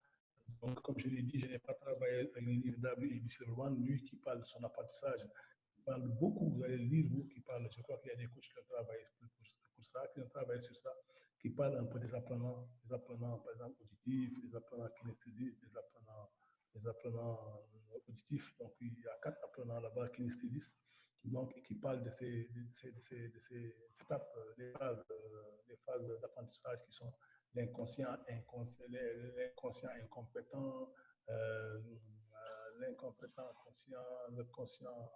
Speaker 4: Donc, comme je l'ai dit, je n'ai pas travaillé avec le livre WABC Level 1, lui qui parle de son apprentissage. Il parle beaucoup, vous allez le lire, vous qui parle, je crois qu'il y a des coachs qui ont travaillé pour ça, qui ont travaillé sur ça, qui parlent un peu des apprenants par exemple auditifs, des apprenants kinesthésistes, des apprenants auditifs. Donc, il y a 4 apprenants là-bas kinesthésistes, donc, qui parlent de ces étapes, les phases d'apprentissage qui sont l'inconscient incompétent, l'incompétent conscient, le conscient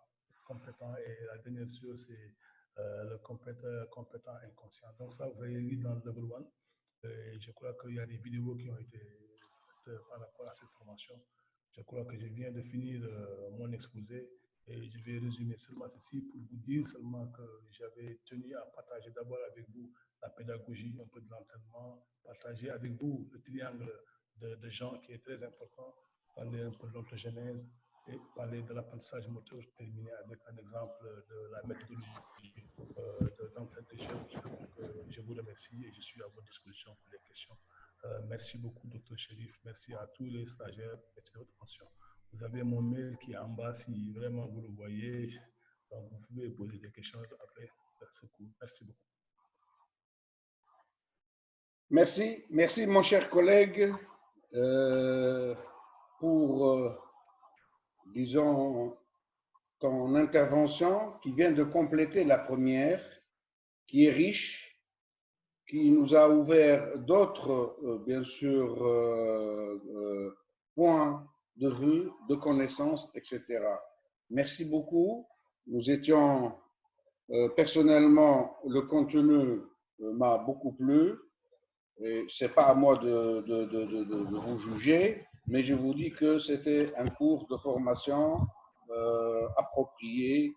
Speaker 4: compétent, et la dernière chose, c'est le compétent inconscient. Donc, ça, vous avez lu dans le level 1. Et je crois qu'il y a des vidéos qui ont été faites par rapport à cette formation. Je crois que je viens de finir mon exposé. Et je vais résumer seulement ceci pour vous dire seulement que j'avais tenu à partager d'abord avec vous la pédagogie, un peu de l'entraînement, partager avec vous le triangle de gens qui est très important, parler un peu de l'orthogenèse et parler de l'apprentissage moteur, terminer avec un exemple de la méthodologie d'entraînement des jeunes. Donc, je vous remercie et je suis à votre disposition pour les questions. Merci beaucoup, Dr. Chérif. Merci à tous les stagiaires. Merci de votre attention. Vous avez mon mail qui est en bas si vraiment vous le voyez. Donc, vous pouvez poser des questions après ce cours. Merci beaucoup.
Speaker 1: Merci mon cher collègue pour, disons, ton intervention qui vient de compléter la première, qui est riche, qui nous a ouvert d'autres, bien sûr, points de vue, de connaissances, etc. Merci beaucoup. Nous étions, personnellement, le contenu m'a beaucoup plu. Ce n'est pas à moi de vous juger, mais je vous dis que c'était un cours de formation approprié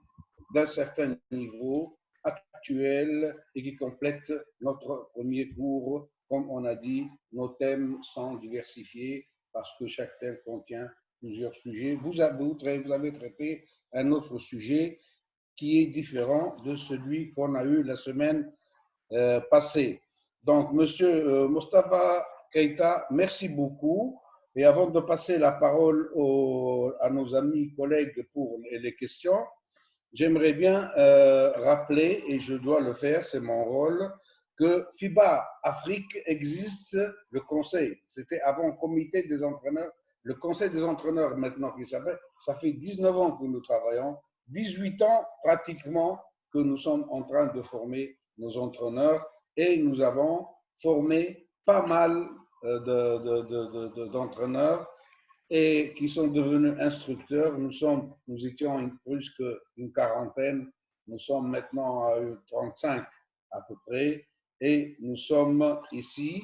Speaker 1: d'un certain niveau actuel et qui complète notre premier cours. Comme on a dit, nos thèmes sont diversifiés parce que chaque thème contient plusieurs sujets. Vous avez traité un autre sujet qui est différent de celui qu'on a eu la semaine passée. Donc, Monsieur Mostafa Keïta, merci beaucoup. Et avant de passer la parole à nos amis collègues pour les questions, j'aimerais bien rappeler, et je dois le faire, c'est mon rôle, que FIBA Afrique existe, le conseil, c'était avant le comité des entraîneurs, le conseil des entraîneurs maintenant qui s'appelle, ça fait 19 ans que nous travaillons, 18 ans pratiquement que nous sommes en train de former nos entraîneurs et nous avons formé pas mal d'entraîneurs et qui sont devenus instructeurs. Nous étions plus qu'une quarantaine, nous sommes maintenant à 35 à peu près, et nous sommes ici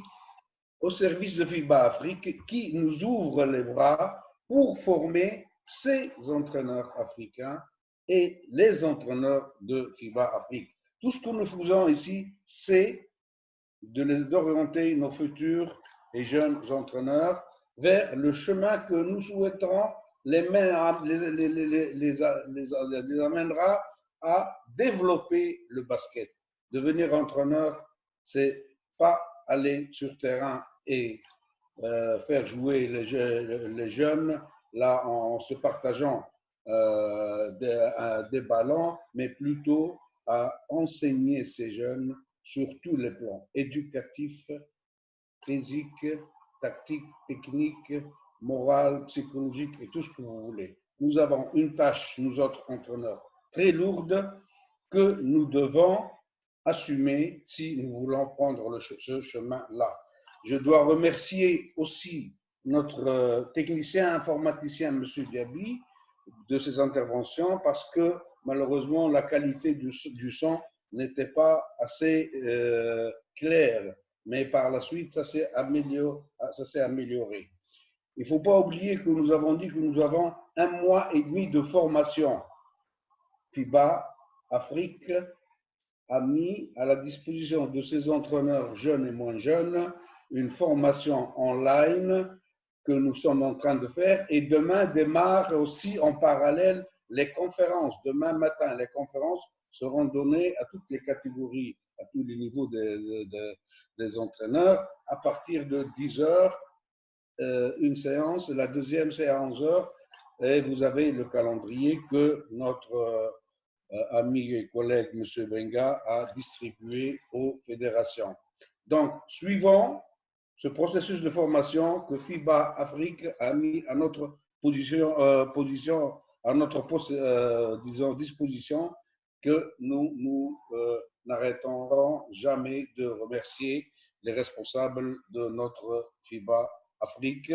Speaker 1: au service de FIBA Afrique qui nous ouvre les bras pour former ces entraîneurs africains et les entraîneurs de FIBA Afrique. Tout ce que nous faisons ici, c'est d'orienter nos futurs et jeunes entraîneurs vers le chemin que nous souhaiterons les amènera à développer le basket. Devenir entraîneur, c'est pas aller sur terrain et faire jouer les jeunes là en se partageant des ballons, mais plutôt à enseigner ces jeunes sur tous les plans, éducatifs, physique, tactique, technique, moral, psychologique et tout ce que vous voulez. Nous avons une tâche, nous autres entraîneurs, très lourde que nous devons assumer si nous voulons prendre ce chemin-là. Je dois remercier aussi notre technicien informaticien, M. Diaby, de ses interventions parce que malheureusement la qualité du son n'était pas assez claire. Mais par la suite, ça s'est amélioré. Il ne faut pas oublier que nous avons dit que nous avons 1 mois et demi de formation. FIBA Afrique a mis à la disposition de ses entraîneurs jeunes et moins jeunes une formation online que nous sommes en train de faire. Et demain démarrent aussi en parallèle les conférences. Demain matin, les conférences seront données à toutes les catégories, à tous les niveaux des entraîneurs. À partir de 10 heures, une séance, la deuxième c'est à 11 heures. Et vous avez le calendrier que notre ami et collègue M. Benga a distribué aux fédérations. Donc, suivons ce processus de formation que FIBA Afrique a mis à notre disposition, que nous n'arrêterons jamais de remercier les responsables de notre FIBA Afrique.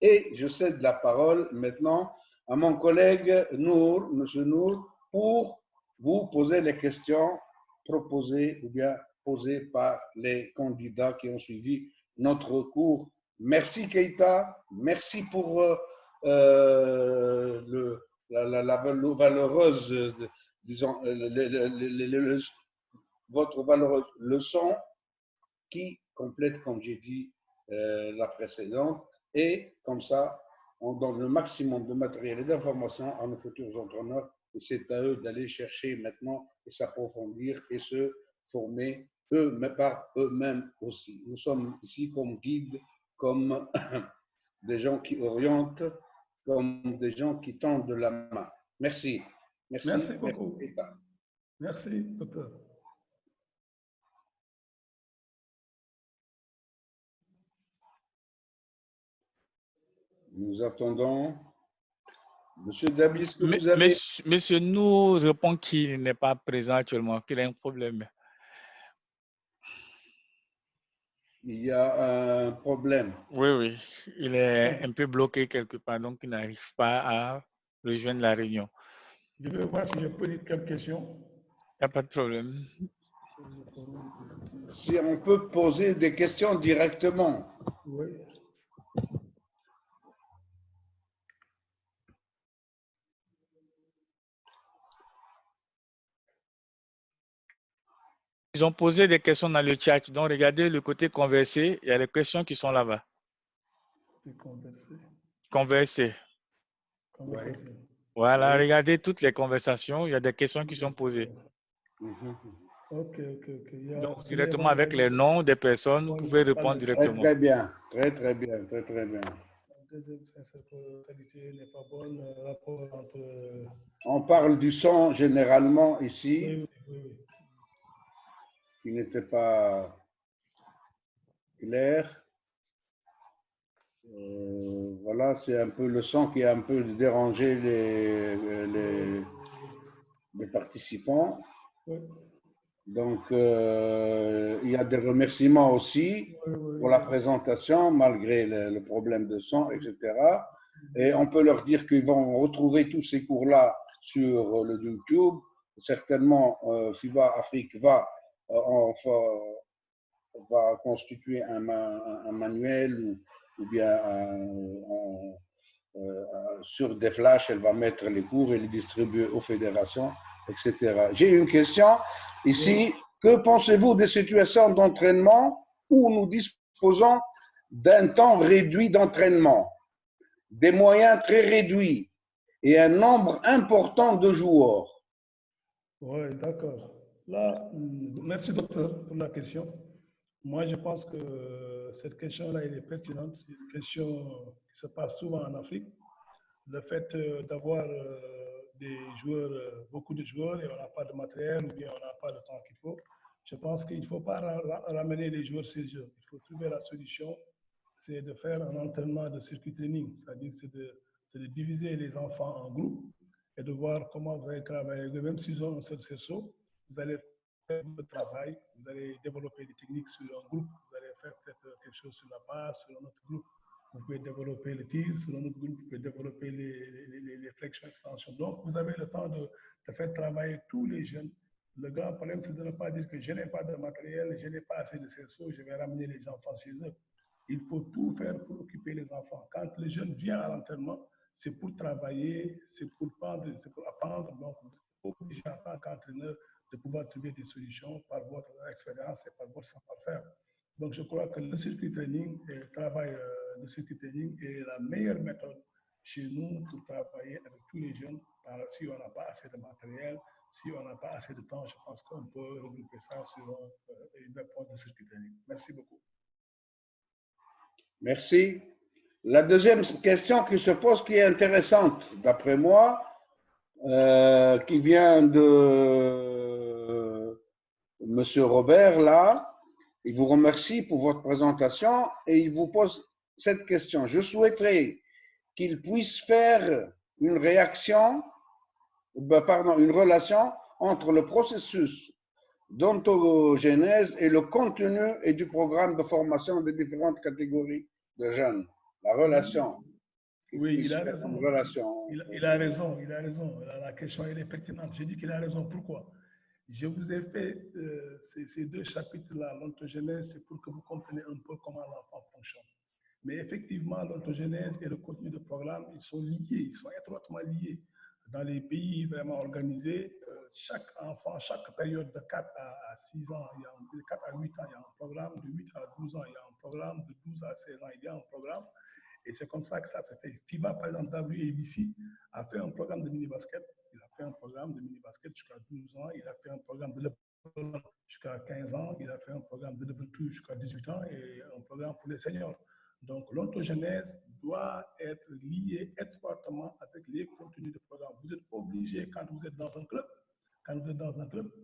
Speaker 1: Et je cède la parole maintenant à mon collègue Nour, M. Nour, pour vous poser les questions proposées ou bien posées par les candidats qui ont suivi notre cours. Merci Keïta, merci pour la valeureuse, disons, votre valeureuse leçon qui complète, comme j'ai dit, la précédente. Et comme ça, on donne le maximum de matériel et d'informations à nos futurs entraîneurs. Et c'est à eux d'aller chercher maintenant et s'approfondir et se former par eux-mêmes aussi. Nous sommes ici comme guides, comme des gens qui orientent, comme des gens qui tendent la main. Merci.
Speaker 4: Merci beaucoup. Merci, docteur.
Speaker 1: Nous attendons. Monsieur Dabi, est-ce que vous avez...
Speaker 3: Monsieur nous répond qu'il n'est pas présent actuellement, qu'il a un problème.
Speaker 1: Il y a un problème.
Speaker 3: Oui. Il est un peu bloqué quelque part, donc il n'arrive pas à rejoindre la réunion.
Speaker 4: Je vais voir si je peux lire quelques questions.
Speaker 3: Il n'y a pas de problème.
Speaker 1: Si on peut poser des questions directement.
Speaker 4: Oui.
Speaker 3: Ils ont posé des questions dans le chat. Donc, regardez le côté conversé. Il y a des questions qui sont là-bas. Converser.
Speaker 1: Ouais.
Speaker 3: Voilà, regardez toutes les conversations. Il y a des questions qui sont posées.
Speaker 4: Ok.
Speaker 3: Donc, directement avec les noms des personnes, vous pouvez répondre directement.
Speaker 1: Très bien. Très bien.
Speaker 4: La deuxième, cette qualité n'est pas bonne. Rapport entre...
Speaker 1: On parle du son généralement ici,
Speaker 4: Oui.
Speaker 1: qui n'était pas clair. Voilà, c'est un peu le son qui a un peu dérangé les participants.
Speaker 4: Oui.
Speaker 1: Donc, il y a des remerciements aussi pour la présentation, malgré le problème de son, etc. Et on peut leur dire qu'ils vont retrouver tous ces cours-là sur le YouTube. Certainement, FIBA Afrique va constituer un manuel ou bien sur des flashs, elle va mettre les cours et les distribuer aux fédérations, etc. J'ai une question. Ici, que pensez-vous des situations d'entraînement où nous disposons d'un temps réduit d'entraînement, des moyens très réduits et un nombre important de joueurs?
Speaker 4: Oui, d'accord. Là, merci docteur pour la question. Moi, je pense que cette question-là, elle est pertinente. C'est une question qui se passe souvent en Afrique. Le fait d'avoir des joueurs, beaucoup de joueurs et on n'a pas de matériel ou bien on n'a pas le temps qu'il faut. Je pense qu'il ne faut pas ramener les joueurs sur le jeu. Il faut trouver la solution, c'est de faire un entraînement de circuit training, c'est-à-dire c'est de diviser les enfants en groupes et de voir comment vous allez travailler. Même s'ils ont un seul cerceau, vous allez faire le travail, vous allez développer des techniques sur un groupe, vous allez faire peut-être quelque chose sur la passe, sur un autre groupe. Vous pouvez développer le tir, sur un autre groupe, vous pouvez développer les flexions extensions. Donc, vous avez le temps de faire travailler tous les jeunes. Le grand problème, c'est de ne pas dire que je n'ai pas de matériel, je n'ai pas assez de cerceaux, je vais ramener les enfants chez eux. Il faut tout faire pour occuper les enfants. Quand le jeune vient à l'entraînement, c'est pour travailler, c'est pour prendre, c'est pour apprendre. Donc, vous êtes obligé en tant qu'entraîneur de pouvoir trouver des solutions par votre expérience et par votre savoir-faire. Donc, je crois que le circuit training et le travail de circuit training est la meilleure méthode chez nous pour travailler avec tous les jeunes. Si on n'a pas assez de matériel, si on n'a pas assez de temps, je pense qu'on peut regrouper ça sur une approche de circuit training. Merci beaucoup.
Speaker 1: Merci. La deuxième question qui se pose, qui est intéressante, d'après moi, qui vient de M. Robert, là. Il vous remercie pour votre présentation et il vous pose cette question. Je souhaiterais qu'il puisse faire une relation entre le processus d'ontogénèse et le contenu et du programme de formation des différentes catégories de jeunes. La relation.
Speaker 4: Oui, il a raison. Il a raison, il a raison. La question, elle est pertinente. Je dis qu'il a raison. Pourquoi? Je vous ai fait ces deux chapitres-là, l'ontogénèse, c'est pour que vous compreniez un peu comment l'enfant fonctionne. Mais effectivement, l'ontogénèse et le contenu de programme, ils sont liés, ils sont étroitement liés. Dans les pays vraiment organisés, chaque enfant, chaque période de 4 à 6 ans, de 4 à 8 ans, il y a un programme, de 8 à 12 ans, il y a un programme, de 12 à 16 ans, il y a un programme. Et c'est comme ça que ça se fait. FIBA, par exemple, WABC a fait un programme de mini-basket. Il a fait un programme de mini-basket jusqu'à 12 ans. Il a fait un programme de level jusqu'à 15 ans. Il a fait un programme de level 2 jusqu'à 18 ans et un programme pour les seniors. Donc, l'ontogénèse doit être liée étroitement avec les contenus de programme. Vous êtes obligé, quand vous êtes dans un club,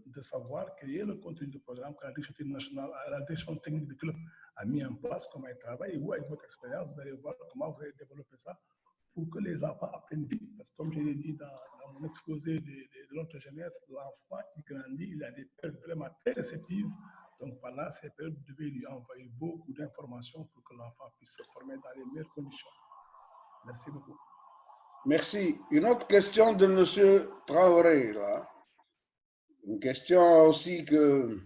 Speaker 4: de savoir quel est le contenu du programme que la direction nationale, la direction technique du club a mis en place, comment il travaille, et vous, avec votre expérience, vous allez voir comment vous allez développer ça pour que les enfants apprennent vite. Parce que comme je l'ai dit dans mon exposé de l'ontogénèse, l'enfant, il grandit, il a des périodes vraiment très réceptives. Donc, pendant ces périodes, vous devez lui envoyer beaucoup d'informations pour que l'enfant puisse se former dans les meilleures conditions. Merci beaucoup.
Speaker 1: Merci. Une autre question de M. Traoré, là. Une question aussi que,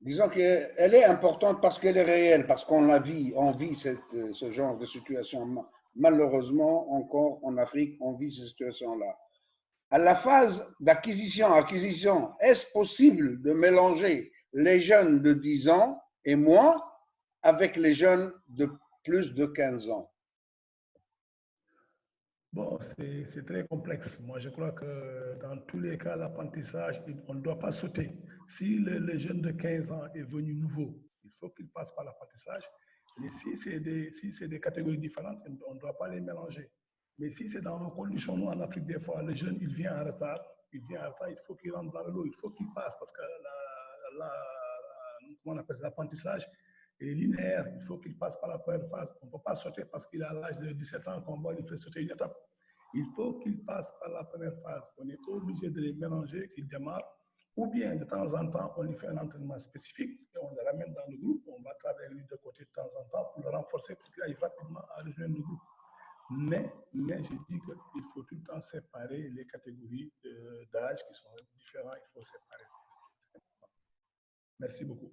Speaker 1: disons qu'elle est importante parce qu'elle est réelle, parce qu'on la vit, on vit ce genre de situation. Malheureusement, encore en Afrique, on vit ces situations-là. À la phase d'acquisition, est-ce possible de mélanger les jeunes de 10 ans et moins avec les jeunes de plus de 15 ans?
Speaker 4: Bon, c'est très complexe. Moi, je crois que dans tous les cas, l'apprentissage, on ne doit pas sauter. Si le jeune de 15 ans est venu nouveau, il faut qu'il passe par l'apprentissage. Mais si c'est des catégories différentes, on ne doit pas les mélanger. Mais si c'est dans nos conditions, nous, en Afrique, des fois, le jeune, il vient en retard. Il faut qu'il rentre dans le lot, il faut qu'il passe parce que comment on appelle l'apprentissage est linéaire. Il faut qu'il passe par la première phase. On ne peut pas sauter parce qu'il a l'âge de 17 ans qu'on va lui faire sauter une étape. Il faut qu'il passe par la première phase. On est obligé de les mélanger, qu'il démarre. Ou bien, de temps en temps, on lui fait un entraînement spécifique et on le ramène dans le groupe. On va travailler lui de côté de temps en temps pour le renforcer, pour qu'il aille rapidement à rejoindre le groupe. Mais je dis qu'il faut tout le temps séparer les catégories d'âge qui sont différents. Il faut séparer. Merci beaucoup.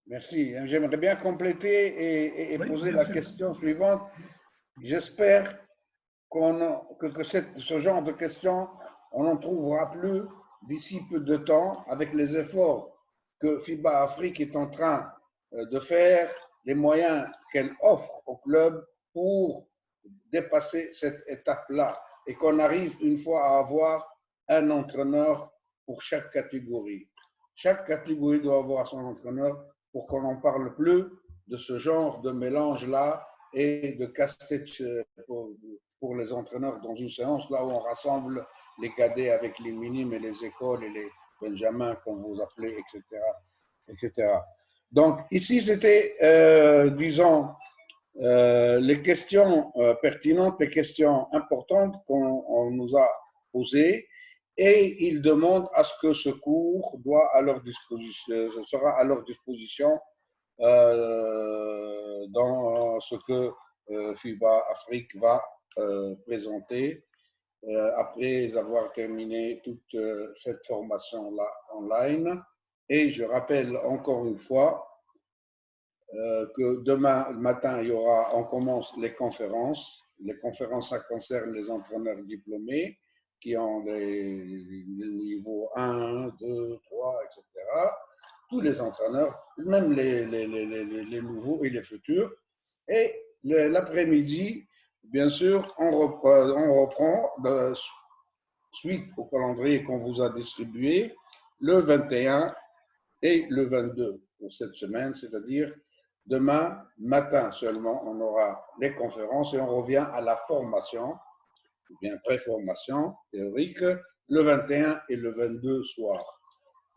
Speaker 1: Merci. J'aimerais bien compléter et poser la question suivante. J'espère que ce genre de questions, on n'en trouvera plus d'ici peu de temps, avec les efforts que FIBA Afrique est en train de faire, les moyens qu'elle offre au club pour dépasser cette étape-là et qu'on arrive une fois à avoir un entraîneur pour chaque catégorie. Chaque catégorie doit avoir son entraîneur pour qu'on n'en parle plus de ce genre de mélange-là et de casse-tête pour les entraîneurs dans une séance là où on rassemble les cadets avec les minimes et les écoles et les benjamins, comme vous appelez, etc. etc. Donc ici, c'était, disons, les questions pertinentes, les questions importantes qu'on nous a posées, et ils demandent à ce que ce cours doit à leur disposition, sera à leur disposition dans ce que FIBA Afrique va présenter après avoir terminé toute cette formation-là online. Et je rappelle encore une fois que demain matin, on commence les conférences. Les conférences, ça concerne les entraîneurs diplômés qui ont les niveaux 1, 2, 3, etc. Tous les entraîneurs, même les nouveaux et les futurs. Et l'après-midi, bien sûr, on reprend suite au calendrier qu'on vous a distribué le 21 et le 22 pour cette semaine, c'est-à-dire demain matin seulement, on aura les conférences et on revient à la formation, ou bien pré-formation théorique, le 21 et le 22 soir.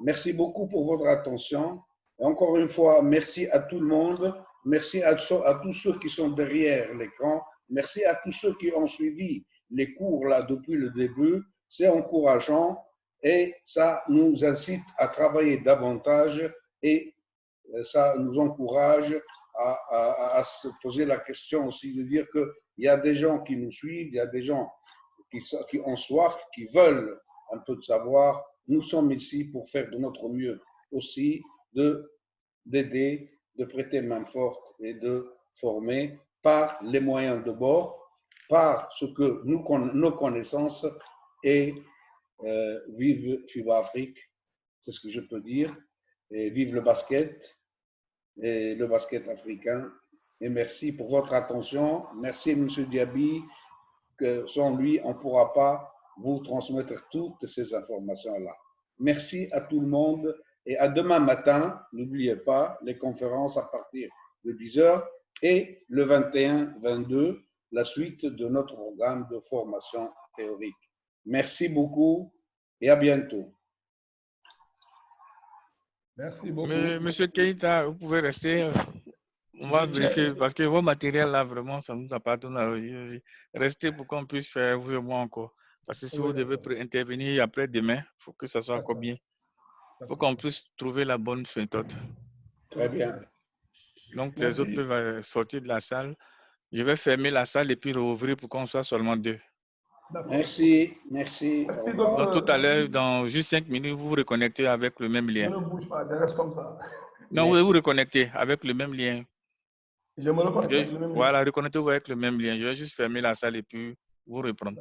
Speaker 1: Merci beaucoup pour votre attention. Et encore une fois, merci à tout le monde. Merci à tous ceux qui sont derrière l'écran. Merci à tous ceux qui ont suivi les cours là depuis le début. C'est encourageant et ça nous incite à travailler davantage et ça nous encourage à se poser la question aussi de dire qu'il y a des gens qui nous suivent, il y a des gens qui ont soif, qui veulent un peu de savoir. Nous sommes ici pour faire de notre mieux aussi, d'aider, de prêter main forte et de former par les moyens de bord, par ce que nos connaissances et vive FIBA Afrique, c'est ce que je peux dire, et vive le basket et le basket africain. Et merci pour votre attention. Merci, M. Diaby, que sans lui, on ne pourra pas vous transmettre toutes ces informations-là. Merci à tout le monde et à demain matin. N'oubliez pas les conférences à partir de 10h et le 21-22, la suite de notre programme de formation théorique. Merci beaucoup et à bientôt.
Speaker 4: Merci beaucoup.
Speaker 3: Monsieur Keïta, vous pouvez rester. On va vérifier parce que vos matériels là, vraiment, ça nous appartient à aussi. Restez pour qu'on puisse faire vous et moi encore. Parce que si vous devez intervenir après demain, il faut que ça soit encore bien. Il faut qu'on puisse trouver la bonne méthode.
Speaker 1: Très bien.
Speaker 3: Donc, les autres peuvent sortir de la salle. Je vais fermer la salle et puis rouvrir pour qu'on soit seulement 2.
Speaker 1: Merci, merci.
Speaker 3: Donc, tout à l'heure, dans juste 5 minutes, vous vous reconnectez avec le même lien.
Speaker 4: Je ne bouge pas, je reste comme ça.
Speaker 3: Non, vous vous reconnectez avec le même lien.
Speaker 4: Je me reconnecte avec le même lien.
Speaker 3: Voilà, reconnectez-vous avec le même lien. Je vais juste fermer la salle et puis vous reprendre.